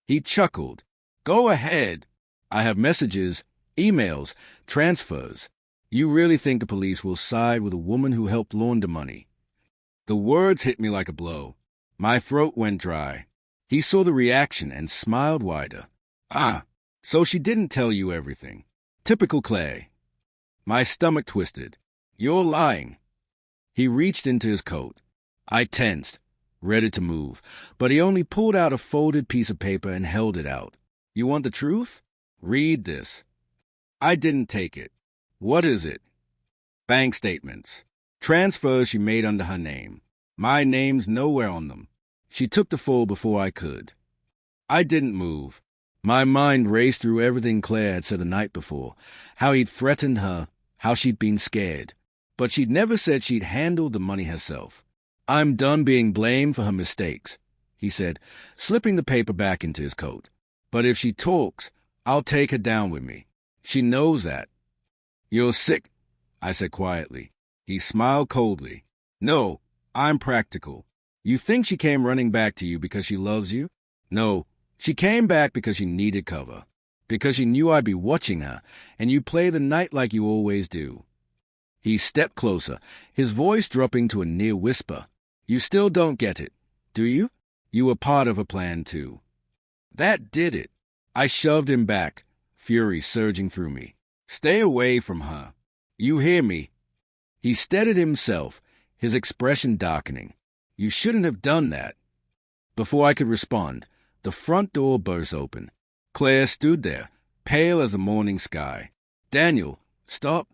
Speaker 1: He chuckled. Go ahead. I have messages, emails, transfers. You really think the police will side with a woman who helped launder money? The words hit me like a blow. My throat went dry. He saw the reaction and smiled wider. Ah, so she didn't tell you everything. Typical Clay. My stomach twisted. You're lying. He reached into his coat. I tensed, ready to move, but he only pulled out a folded piece of paper and held it out. You want the truth? Read this. I didn't take it. What is it? Bank statements. Transfers she made under her name. My name's nowhere on them. She took the fall before I could. I didn't move. My mind raced through everything Claire had said the night before, how he'd threatened her, how she'd been scared. But she'd never said she'd handled the money herself. I'm done being blamed for her mistakes, he said, slipping the paper back into his coat. But if she talks, I'll take her down with me. She knows that. You're sick, I said quietly. He smiled coldly. No, I'm practical. You think she came running back to you because she loves you? No, she came back because she needed cover. Because she knew I'd be watching her, and you'd play the night like you always do. He stepped closer, his voice dropping to a near whisper. You still don't get it, do you? You were part of a plan, too. That did it. I shoved him back, fury surging through me. Stay away from her. You hear me? He steadied himself, his expression darkening. You shouldn't have done that. Before I could respond, the front door burst open. Claire stood there, pale as the morning sky. Daniel, stop.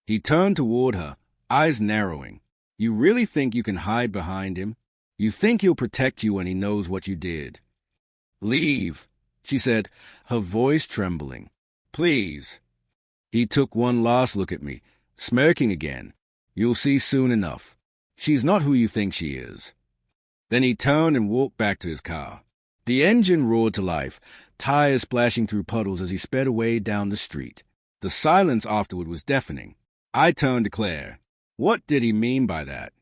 Speaker 1: He turned toward her, eyes narrowing. You really think you can hide behind him? You think he'll protect you when he knows what you did? Leave, she said, her voice trembling. Please. He took one last look at me, smirking again. You'll see soon enough. She's not who you think she is. Then he turned and walked back to his car. The engine roared to life, tires splashing through puddles as he sped away down the street. The silence afterward was deafening. I turned to Claire. What did he mean by that?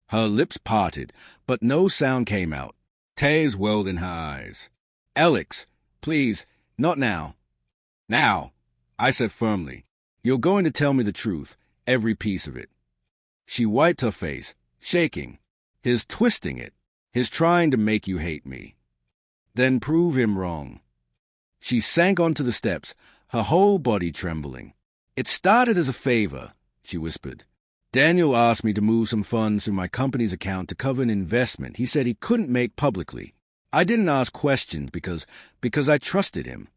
Speaker 1: Her lips parted, but no sound came out. Tears welled in her eyes. Alex, please, not now. Now, I said firmly. You're going to tell me the truth, every piece of it. She wiped her face, shaking. His twisting it, his trying to make you hate me. Then prove him wrong. She sank onto the steps, her whole body trembling. It started as a favor, she whispered. Daniel asked me to move some funds through my company's account to cover an investment he said he couldn't make publicly. I didn't ask questions because I trusted him.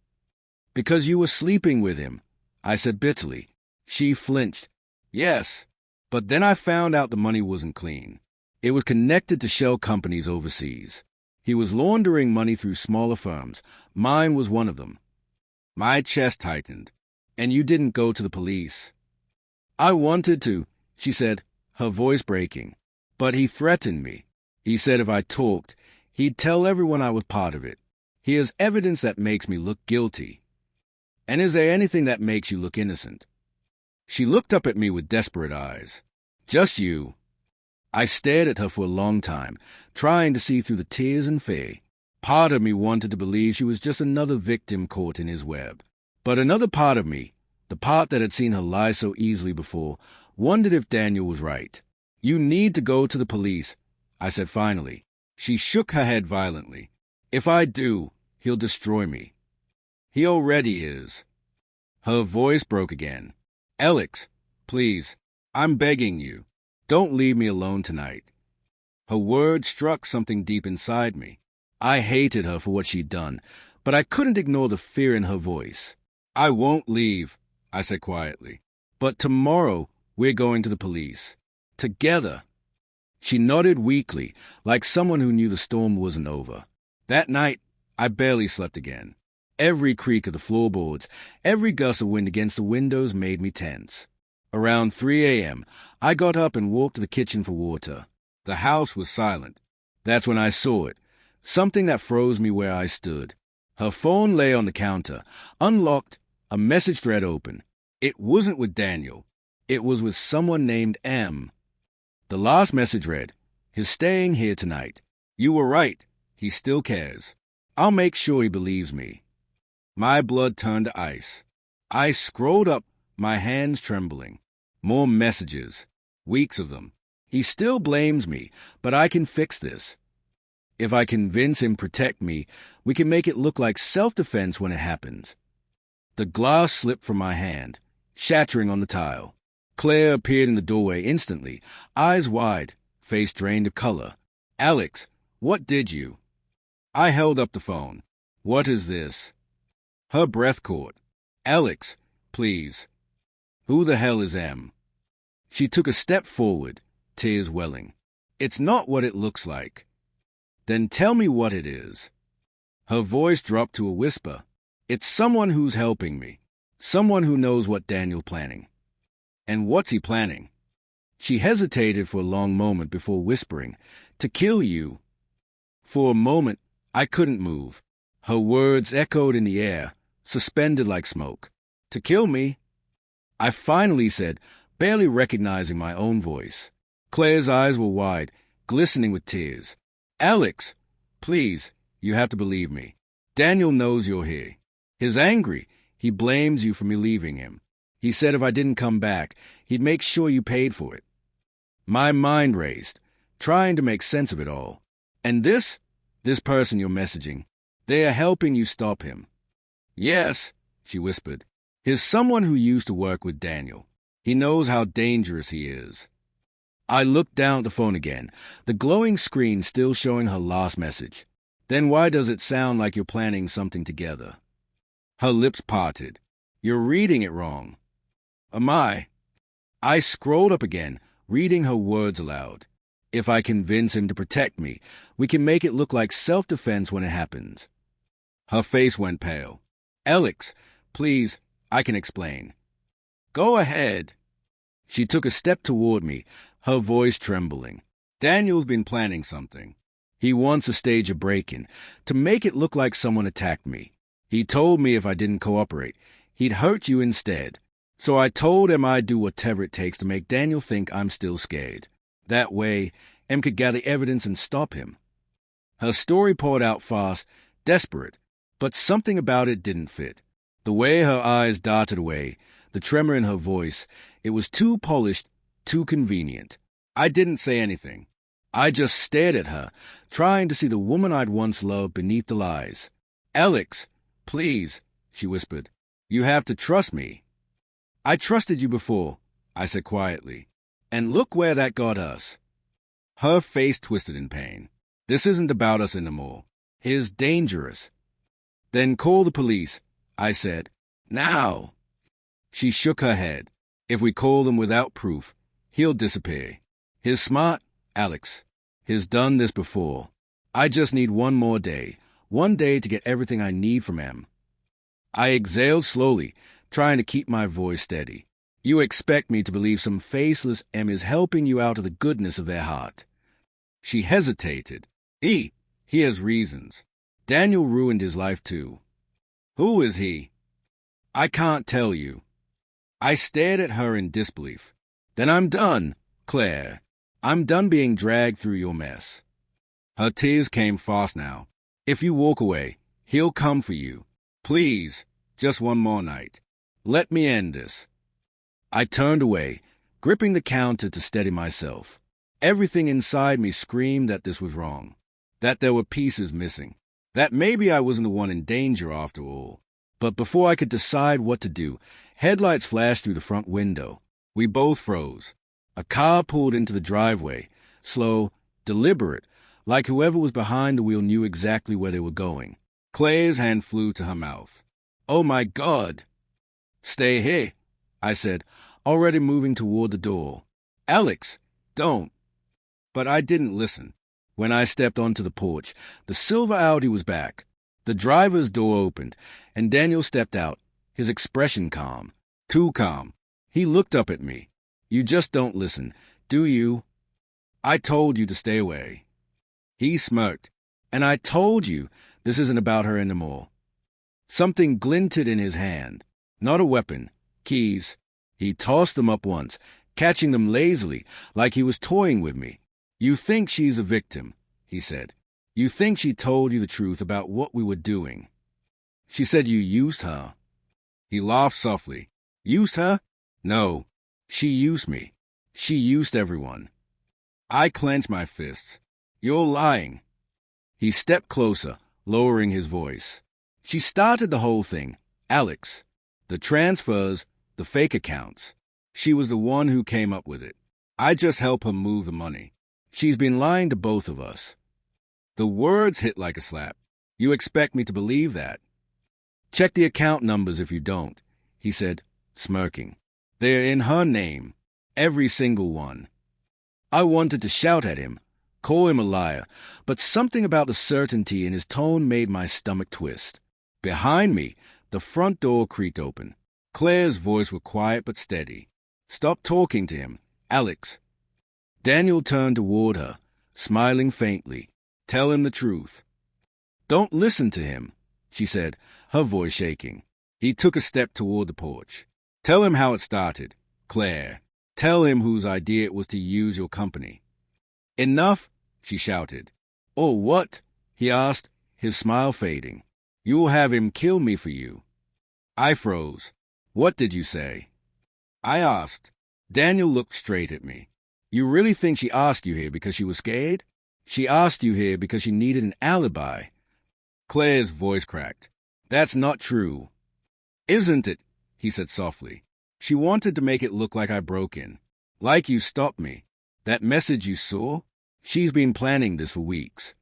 Speaker 1: Because you were sleeping with him, I said bitterly. She flinched. Yes, but then I found out the money wasn't clean. It was connected to shell companies overseas. He was laundering money through smaller firms. Mine was one of them. My chest tightened. And you didn't go to the police. I wanted to, she said, her voice breaking. But he threatened me. He said if I talked, he'd tell everyone I was part of it. He has evidence that makes me look guilty. And is there anything that makes you look innocent? She looked up at me with desperate eyes. Just you. I stared at her for a long time, trying to see through the tears and fear. Part of me wanted to believe she was just another victim caught in his web. But another part of me, the part that had seen her lie so easily before, wondered if Daniel was right. "You need to go to the police," I said finally. She shook her head violently. "If I do, he'll destroy me." "He already is." Her voice broke again. "Alex, please, I'm begging you. Don't leave me alone tonight." Her words struck something deep inside me. I hated her for what she'd done, but I couldn't ignore the fear in her voice. "I won't leave," I said quietly. "But tomorrow we're going to the police. Together." She nodded weakly, like someone who knew the storm wasn't over. That night, I barely slept again. Every creak of the floorboards, every gust of wind against the windows made me tense. Around 3 a.m., I got up and walked to the kitchen for water. The house was silent. That's when I saw it, something that froze me where I stood. Her phone lay on the counter, unlocked, a message thread open. It wasn't with Daniel. It was with someone named M. The last message read, "He's staying here tonight. You were right. He still cares. I'll make sure he believes me." My blood turned to ice. I scrolled up, my hands trembling. More messages. Weeks of them. "He still blames me, but I can fix this. If I convince him to protect me, we can make it look like self-defense when it happens." The glass slipped from my hand, shattering on the tile. Claire appeared in the doorway instantly, eyes wide, face drained of color. "Alex, what did you?" I held up the phone. "What is this?" Her breath caught. "Alex, please. Who the hell is M?" She took a step forward, tears welling. "It's not what it looks like." "Then tell me what it is." Her voice dropped to a whisper. "It's someone who's helping me. Someone who knows what Daniel's planning." "And what's he planning?" She hesitated for a long moment before whispering, "To kill you." For a moment, I couldn't move. Her words echoed in the air, suspended like smoke. "To kill me?" I finally said, barely recognizing my own voice. Claire's eyes were wide, glistening with tears. "Alex, please, you have to believe me. Daniel knows you're here. He's angry. He blames you for me leaving him. He said if I didn't come back, he'd make sure you paid for it." My mind raced, trying to make sense of it all. "And this person you're messaging, they are helping you stop him." "Yes," she whispered. "He's someone who used to work with Daniel. He knows how dangerous he is." I looked down at the phone again, the glowing screen still showing her last message. "Then why does it sound like you're planning something together?" Her lips parted. "You're reading it wrong." "Am I?" I scrolled up again, reading her words aloud. "If I convince him to protect me, we can make it look like self-defense when it happens." Her face went pale. "Alex, please, I can explain." "Go ahead." She took a step toward me, her voice trembling. "Daniel's been planning something. He wants to stage a break-in, to make it look like someone attacked me. He told me if I didn't cooperate, he'd hurt you instead. So I told him I'd do whatever it takes to make Daniel think I'm still scared. That way, M could gather evidence and stop him." Her story poured out fast, desperate, but something about it didn't fit. The way her eyes darted away, the tremor in her voice, it was too polished, too convenient. I didn't say anything. I just stared at her, trying to see the woman I'd once loved beneath the lies. "Alex, please," she whispered. "You have to trust me." "I trusted you before," I said quietly. "And look where that got us." Her face twisted in pain. "This isn't about us anymore. He's dangerous." "Then call the police," I said. "Now." She shook her head. "If we call them without proof, he'll disappear. He's smart, Alex. He's done this before. I just need one day to get everything I need from him." I exhaled slowly, trying to keep my voice steady. "You expect me to believe some faceless M is helping you out of the goodness of their heart." She hesitated. He has reasons. Daniel ruined his life too." "Who is he?" "I can't tell you." I stared at her in disbelief. "Then I'm done, Claire. I'm done being dragged through your mess." Her tears came fast now. If you walk away, he'll come for you. Please, just one more night. Let me end this. I turned away, gripping the counter to steady myself. Everything inside me screamed that this was wrong, that there were pieces missing, that maybe I wasn't the one in danger after all. But before I could decide what to do, headlights flashed through the front window. We both froze. A car pulled into the driveway, slow, deliberate, like whoever was behind the wheel knew exactly where they were going. Claire's hand flew to her mouth. "Oh, my God!" "Stay here," I said, already moving toward the door. "Alex, don't." But I didn't listen. When I stepped onto the porch, the silver Audi was back. The driver's door opened, and Daniel stepped out, his expression calm. Too calm. He looked up at me. "You just don't listen, do you? I told you to stay away." He smirked. "And I told you this isn't about her anymore." Something glinted in his hand. Not a weapon. Keys. He tossed them up once, catching them lazily, like he was toying with me. "You think she's a victim," he said. "You think she told you the truth about what we were doing. She said you used her." He laughed softly. "Used her? No. She used me. She used everyone." I clenched my fists. "You're lying." He stepped closer, lowering his voice. "She started the whole thing, Alex. The transfers, the fake accounts. She was the one who came up with it. I just helped her move the money. She's been lying to both of us." The words hit like a slap. "You expect me to believe that?" "Check the account numbers if you don't," he said, smirking. "They're in her name. Every single one." I wanted to shout at him, call him a liar, but something about the certainty in his tone made my stomach twist. Behind me, the front door creaked open. Claire's voice was quiet but steady. "Stop talking to him, Alex." Daniel turned toward her, smiling faintly. "Tell him the truth." "Don't listen to him," she said, her voice shaking. He took a step toward the porch. "Tell him how it started, Claire. Tell him whose idea it was to use your company." "Enough," she shouted. "Or what?" he asked, his smile fading. "You'll have him kill me for you." I froze. "What did you say?" I asked. Daniel looked straight at me. "You really think she asked you here because she was scared? She asked you here because she needed an alibi." Claire's voice cracked. "That's not true." "Isn't it?" he said softly. "She wanted to make it look like I broke in. Like you stopped me. That message you saw? She's been planning this for weeks."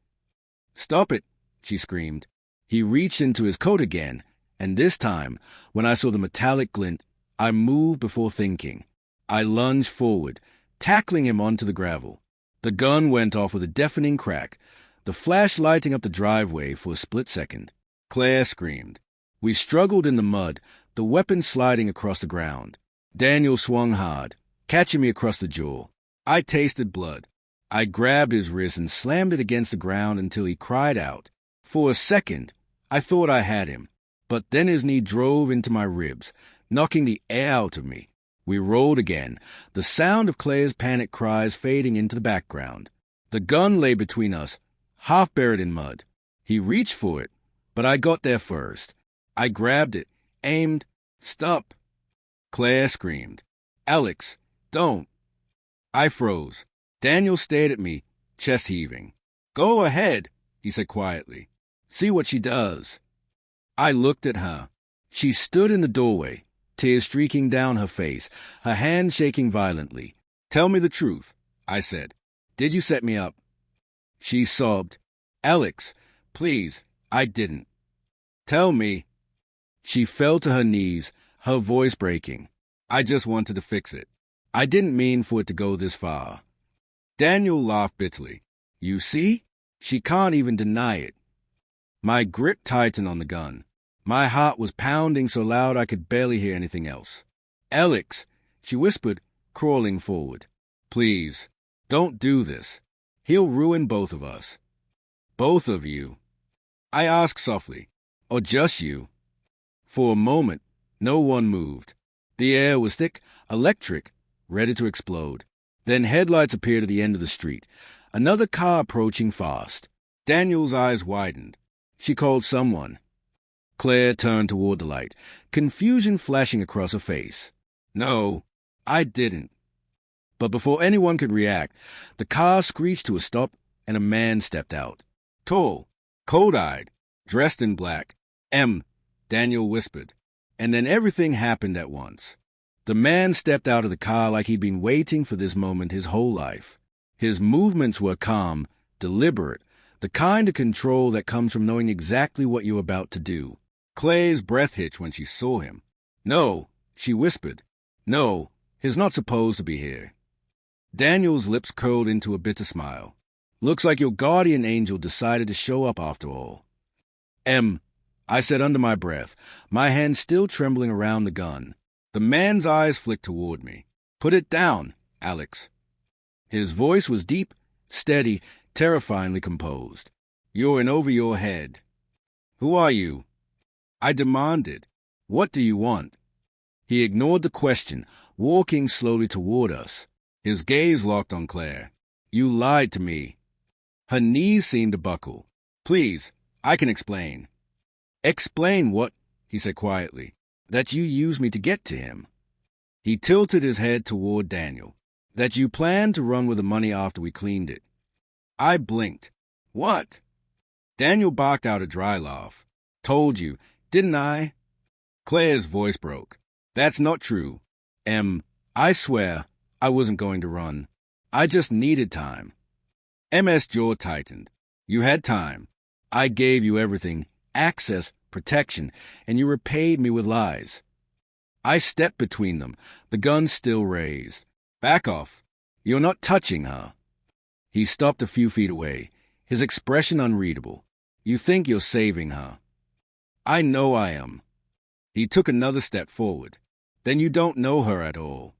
Speaker 1: "Stop it," she screamed. He reached into his coat again, and this time, when I saw the metallic glint, I moved before thinking. I lunged forward, tackling him onto the gravel. The gun went off with a deafening crack, the flash lighting up the driveway for a split second. Claire screamed. We struggled in the mud, the weapon sliding across the ground. Daniel swung hard, catching me across the jaw. I tasted blood. I grabbed his wrist and slammed it against the ground until he cried out. For a second, I thought I had him, but then his knee drove into my ribs, knocking the air out of me. We rolled again, the sound of Claire's panic cries fading into the background. The gun lay between us, half buried in mud. He reached for it, but I got there first. I grabbed it, aimed. "Stop!" Claire screamed. "Alex, don't!" I froze. Daniel stared at me, chest heaving. "Go ahead," he said quietly. "See what she does." I looked at her. She stood in the doorway, tears streaking down her face, her hand shaking violently. "Tell me the truth," I said. "Did you set me up?" She sobbed. "Alex, please, I didn't." "Tell me." She fell to her knees, her voice breaking. "I just wanted to fix it. I didn't mean for it to go this far." Daniel laughed bitterly. "You see? She can't even deny it." My grip tightened on the gun. My heart was pounding so loud I could barely hear anything else. "Alex," she whispered, crawling forward. "Please, don't do this. He'll ruin both of us." "Both of you?" I asked softly. "Or just you?" For a moment, no one moved. The air was thick, electric, ready to explode. Then headlights appeared at the end of the street. Another car approaching fast. Daniel's eyes widened. She called someone. Claire turned toward the light, confusion flashing across her face. No, I didn't. But before anyone could react, the car screeched to a stop and a man stepped out. Tall, cold-eyed, dressed in black. Daniel whispered. And then everything happened at once. The man stepped out of the car like he'd been waiting for this moment his whole life. His movements were calm, deliberate, the kind of control that comes from knowing exactly what you're about to do. Claire's breath hitched when she saw him. No, she whispered. No, he's not supposed to be here. Daniel's lips curled into a bitter smile. Looks like your guardian angel decided to show up after all. I said under my breath, my hand still trembling around the gun. The man's eyes flicked toward me. Put it down, Alex. His voice was deep, steady, terrifyingly composed. You're in over your head. Who are you? I demanded. What do you want? He ignored the question, walking slowly toward us. His gaze locked on Claire. You lied to me. Her knees seemed to buckle. Please, I can explain. Explain what? He said quietly. That you used me to get to him. He tilted his head toward Daniel. That you planned to run with the money after we cleaned it. I blinked. What? Daniel barked out a dry laugh. Told you, didn't I? Claire's voice broke. That's not true. I swear I wasn't going to run. I just needed time. MS' jaw tightened. You had time. I gave you everything, access, protection, and you repaid me with lies. I stepped between them, the gun still raised. Back off. You're not touching her. He stopped a few feet away, his expression unreadable. You think you're saving her. I know I am. He took another step forward. Then you don't know her at all.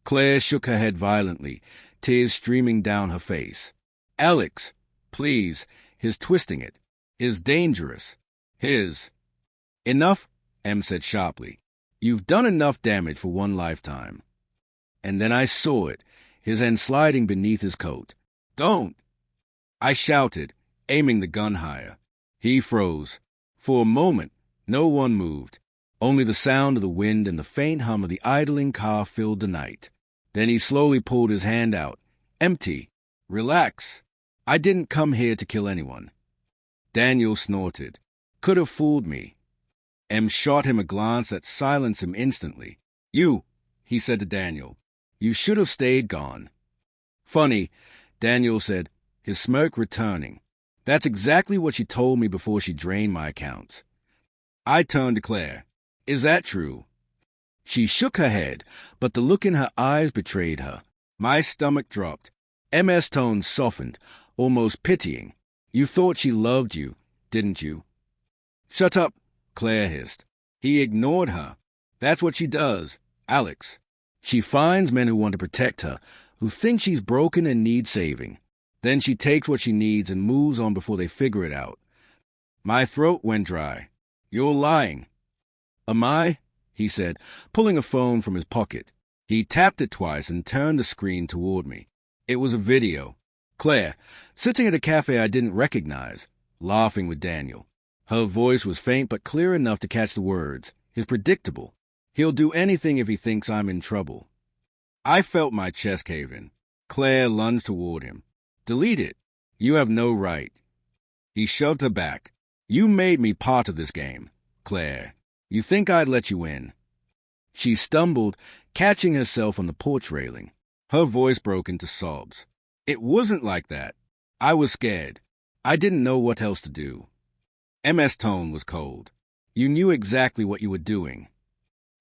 Speaker 1: Claire shook her head violently, tears streaming down her face. Alex, please, his twisting it, is dangerous. His. Enough, said sharply. You've done enough damage for one lifetime. And then I saw it, his hand sliding beneath his coat. Don't! I shouted, aiming the gun higher. He froze. For a moment, no one moved. Only the sound of the wind and the faint hum of the idling car filled the night. Then he slowly pulled his hand out. Empty. Relax. I didn't come here to kill anyone. Daniel snorted. Could have fooled me. Shot him a glance that silenced him instantly. You, he said to Daniel. You should have stayed gone. Funny, Daniel said, his smirk returning. That's exactly what she told me before she drained my accounts. I turned to Claire. Is that true? She shook her head, but the look in her eyes betrayed her. My stomach dropped. MS' tone softened, almost pitying. You thought she loved you, didn't you? Shut up, Claire hissed. He ignored her. That's what she does, Alex. She finds men who want to protect her, who think she's broken and needs saving. Then she takes what she needs and moves on before they figure it out. My throat went dry. You're lying. Am I? He said, pulling a phone from his pocket. He tapped it twice and turned the screen toward me. It was a video. Claire, sitting at a cafe I didn't recognize, laughing with Daniel. Her voice was faint but clear enough to catch the words. His predictable. He'll do anything if he thinks I'm in trouble. I felt my chest cave in. Claire lunged toward him. Delete it. You have no right. He shoved her back. You made me part of this game, Claire. You think I'd let you in. She stumbled, catching herself on the porch railing. Her voice broke into sobs. It wasn't like that. I was scared. I didn't know what else to do. MS' tone was cold. You knew exactly what you were doing.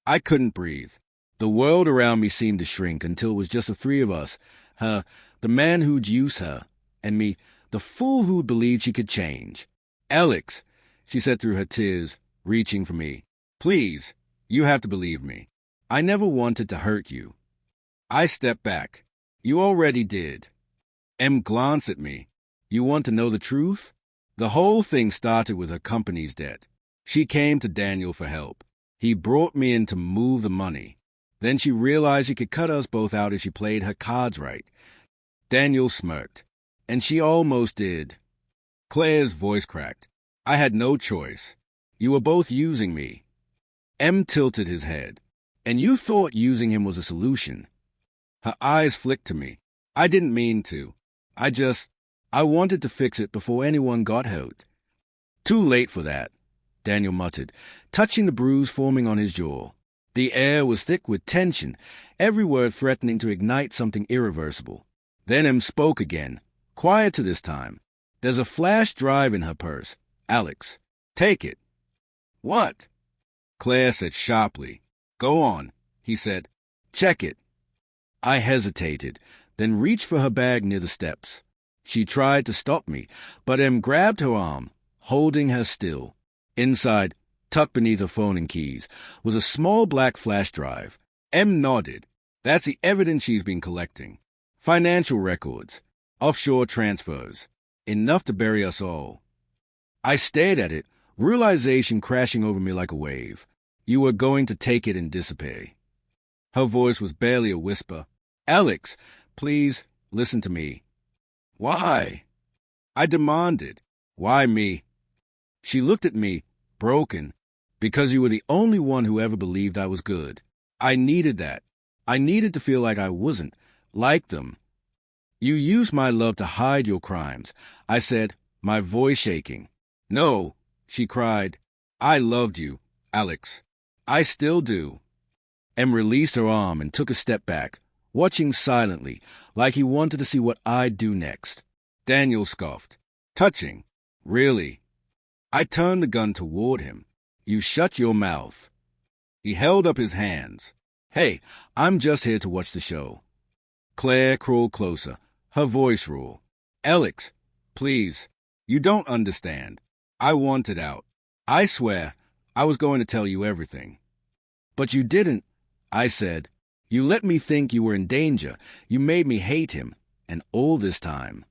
Speaker 1: I couldn't breathe. The world around me seemed to shrink until it was just the three of us, her, the man who'd use her, and me, the fool who'd believed she could change. Alex, she said through her tears, reaching for me. Please, you have to believe me. I never wanted to hurt you. I stepped back. You already did. Glanced at me. You want to know the truth? The whole thing started with her company's debt. She came to Daniel for help. He brought me in to move the money. Then she realized she could cut us both out if she played her cards right. Daniel smirked. And she almost did. Claire's voice cracked. I had no choice. You were both using me. M tilted his head. And you thought using him was a solution. Her eyes flicked to me. I didn't mean to. I wanted to fix it before anyone got hurt. Too late for that, Daniel muttered, touching the bruise forming on his jaw. The air was thick with tension, every word threatening to ignite something irreversible. Then M spoke again, quieter this time. There's a flash drive in her purse. Alex, take it. What? Claire said sharply. Go on, he said. Check it. I hesitated, then reached for her bag near the steps. She tried to stop me, but M grabbed her arm, holding her still. Inside, tucked beneath her phone and keys, was a small black flash drive. M nodded. That's the evidence she's been collecting. Financial records, offshore transfers, enough to bury us all. I stared at it, realization crashing over me like a wave. You were going to take it and dissipate. Her voice was barely a whisper. Alex, please, listen to me. Why? I demanded. Why me? She looked at me, broken, because you were the only one who ever believed I was good. I needed that. I needed to feel like I wasn't, like them. You used my love to hide your crimes, I said, my voice shaking. No, she cried. I loved you, Alex. I still do. M released her arm and took a step back, watching silently, like he wanted to see what I'd do next. Daniel scoffed. Touching? Really? I turned the gun toward him. You shut your mouth. He held up his hands. Hey, I'm just here to watch the show. Claire crawled closer, her voice raw. Alex, please, you don't understand. I wanted out. I swear, I was going to tell you everything. But you didn't, I said. You let me think you were in danger. You made me hate him. And all this time.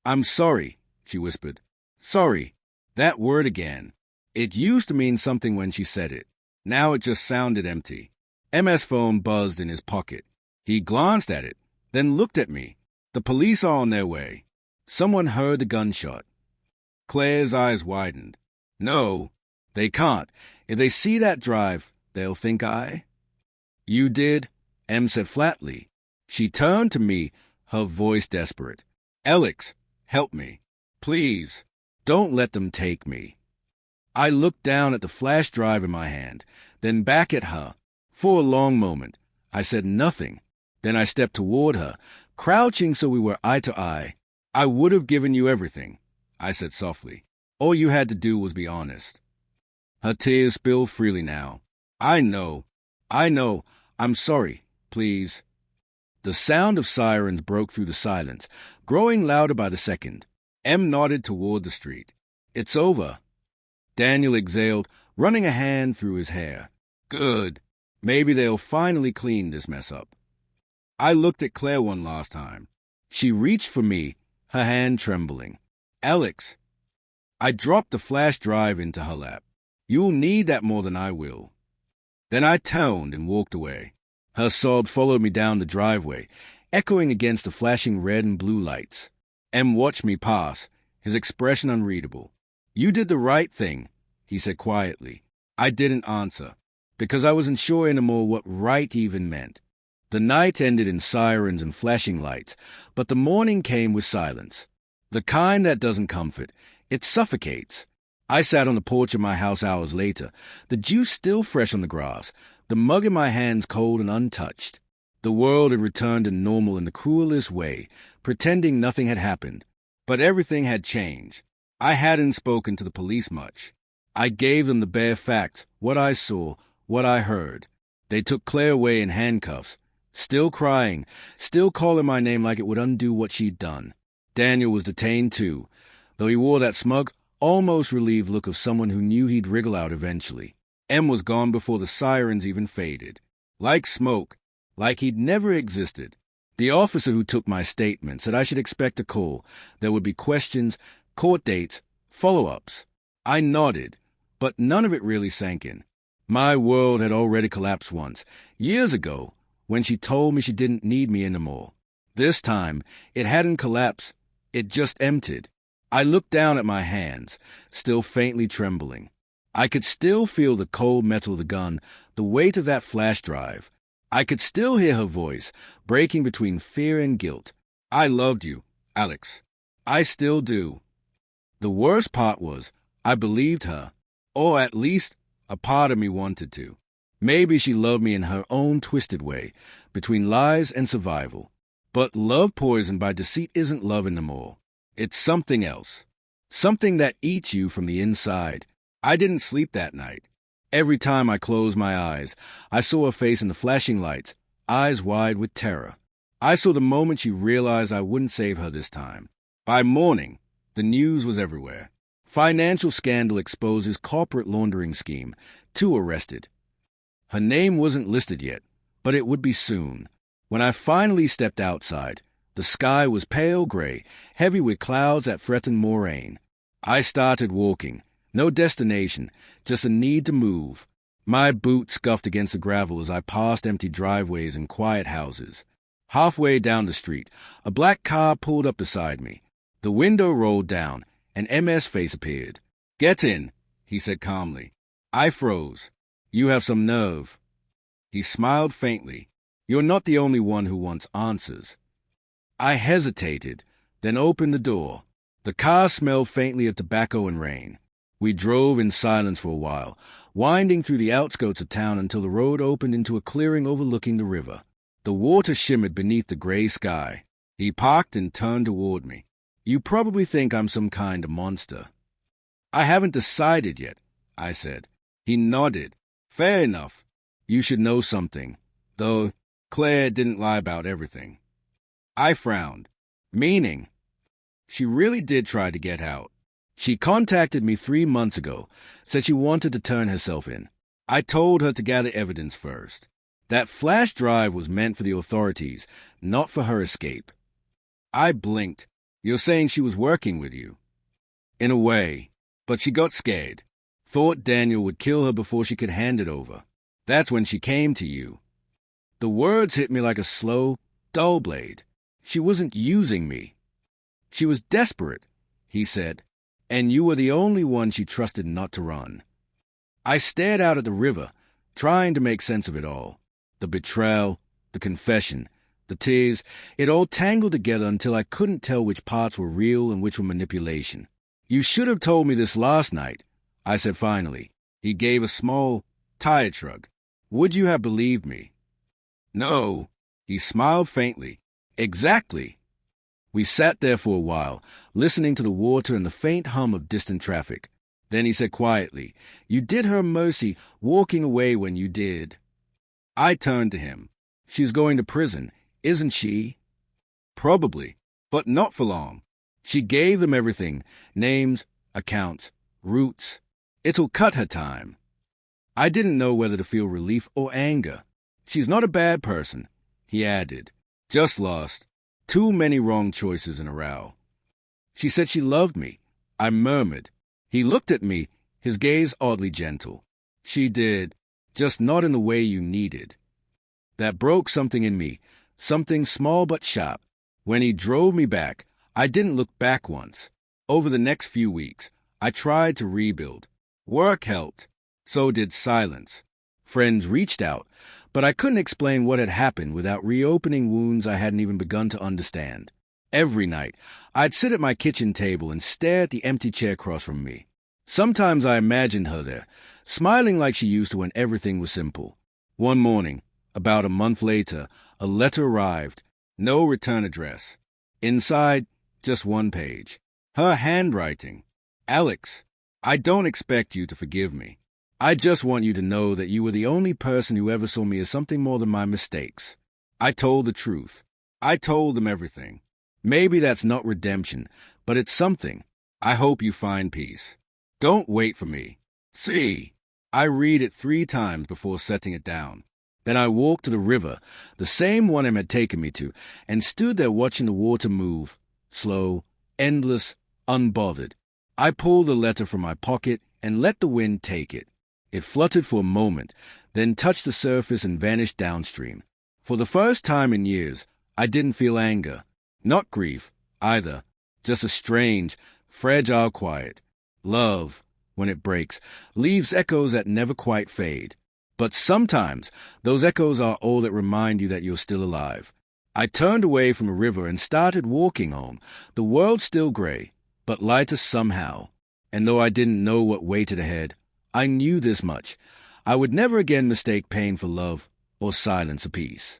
Speaker 1: I'm sorry, she whispered. Sorry. That word again. It used to mean something when she said it. Now it just sounded empty. MS phone buzzed in his pocket. He glanced at it, then looked at me. The police are on their way. Someone heard the gunshot. Claire's eyes widened. No, they can't. If they see that drive, they'll think I... You did, M said flatly. She turned to me, her voice desperate. Alex, help me. Please, don't let them take me. I looked down at the flash drive in my hand, then back at her. For a long moment, I said nothing. Then I stepped toward her, crouching so we were eye to eye. I would have given you everything, I said softly. All you had to do was be honest. Her tears spilled freely now. I know. I'm sorry, please. The sound of sirens broke through the silence, growing louder by the second. M nodded toward the street. It's over. Daniel exhaled, running a hand through his hair. Good. Maybe they'll finally clean this mess up. I looked at Claire one last time. She reached for me, her hand trembling. Alex. I dropped the flash drive into her lap. You'll need that more than I will. Then I turned and walked away. Her sob followed me down the driveway, echoing against the flashing red and blue lights. M watched me pass, his expression unreadable. You did the right thing, he said quietly. I didn't answer, because I wasn't sure anymore what right even meant. The night ended in sirens and flashing lights, but the morning came with silence. The kind that doesn't comfort, it suffocates. I sat on the porch of my house hours later, the juice still fresh on the grass, the mug in my hands cold and untouched. The world had returned to normal in the cruelest way, pretending nothing had happened. But everything had changed. I hadn't spoken to the police much. I gave them the bare facts, what I saw, what I heard. They took Claire away in handcuffs, still crying, still calling my name like it would undo what she'd done. Daniel was detained too, though he wore that smug, almost relieved look of someone who knew he'd wriggle out eventually. M was gone before the sirens even faded. Like smoke, like he'd never existed. The officer who took my statement said I should expect a call. There would be questions, court dates, follow-ups. I nodded, but none of it really sank in. My world had already collapsed once, years ago, when she told me she didn't need me anymore. This time, it hadn't collapsed, it just emptied. I looked down at my hands, still faintly trembling. I could still feel the cold metal of the gun, the weight of that flash drive. I could still hear her voice, breaking between fear and guilt. I loved you, Alex. I still do. The worst part was, I believed her, or at least a part of me wanted to. Maybe she loved me in her own twisted way, between lies and survival. But love poisoned by deceit isn't love anymore. It's something else. Something that eats you from the inside. I didn't sleep that night. Every time I closed my eyes, I saw her face in the flashing lights, eyes wide with terror. I saw the moment she realized I wouldn't save her this time. By morning, the news was everywhere. Financial scandal exposes corporate laundering scheme. 2 arrested. Her name wasn't listed yet, but it would be soon. When I finally stepped outside, the sky was pale gray, heavy with clouds that threatened more rain. I started walking. No destination, just a need to move. My boots scuffed against the gravel as I passed empty driveways and quiet houses. Halfway down the street, a black car pulled up beside me. The window rolled down. An MS face appeared. "Get in," he said calmly. I froze. "You have some nerve." He smiled faintly. "You're not the only one who wants answers." I hesitated, then opened the door. The car smelled faintly of tobacco and rain. We drove in silence for a while, winding through the outskirts of town until the road opened into a clearing overlooking the river. The water shimmered beneath the gray sky. He parked and turned toward me. "You probably think I'm some kind of monster." "I haven't decided yet," I said. He nodded. "Fair enough. You should know something. Though Claire didn't lie about everything." I frowned. "Meaning?" "She really did try to get out. She contacted me 3 months ago, said she wanted to turn herself in. I told her to gather evidence first. That flash drive was meant for the authorities, not for her escape." I blinked. "You're saying she was working with you?" "In a way. But she got scared. Thought Daniel would kill her before she could hand it over. That's when she came to you." The words hit me like a slow, dull blade. She wasn't using me. She was desperate, he said, and you were the only one she trusted not to run. I stared out at the river, trying to make sense of it all. The betrayal, the confession, the tears, it all tangled together until I couldn't tell which parts were real and which were manipulation. "You should have told me this last night," I said finally. He gave a small, tired shrug. "Would you have believed me?" "No." He smiled faintly. "Exactly." We sat there for a while, listening to the water and the faint hum of distant traffic. Then he said quietly, "You did her mercy walking away when you did." I turned to him. "She's going to prison, isn't she?" "Probably, but not for long. She gave them everything, names, accounts, routes. It'll cut her time." I didn't know whether to feel relief or anger. "She's not a bad person," he added. "Just lost. Too many wrong choices in a row." "She said she loved me," I murmured. He looked at me, his gaze oddly gentle. "She did, just not in the way you needed." That broke something in me, something small but sharp. When he drove me back, I didn't look back once. Over the next few weeks, I tried to rebuild. Work helped. So did silence. Friends reached out, but I couldn't explain what had happened without reopening wounds I hadn't even begun to understand. Every night, I'd sit at my kitchen table and stare at the empty chair across from me. Sometimes I imagined her there, smiling like she used to when everything was simple. One morning, about a month later, a letter arrived. No return address. Inside, just one page. Her handwriting. "Alex, I don't expect you to forgive me. I just want you to know that you were the only person who ever saw me as something more than my mistakes." I told the truth. I told them everything. Maybe that's not redemption, but it's something. I hope you find peace. Don't wait for me. See. I read it 3 times before setting it down. Then I walked to the river, the same one him had taken me to, and stood there watching the water move, slow, endless, unbothered. I pulled the letter from my pocket and let the wind take it. It fluttered for a moment, then touched the surface and vanished downstream. For the first time in years, I didn't feel anger. Not grief, either. Just a strange, fragile quiet. Love, when it breaks, leaves echoes that never quite fade. But sometimes those echoes are all that remind you that you're still alive. I turned away from a river and started walking home, the world still gray, but lighter somehow. And though I didn't know what waited ahead, I knew this much. I would never again mistake pain for love or silence for peace.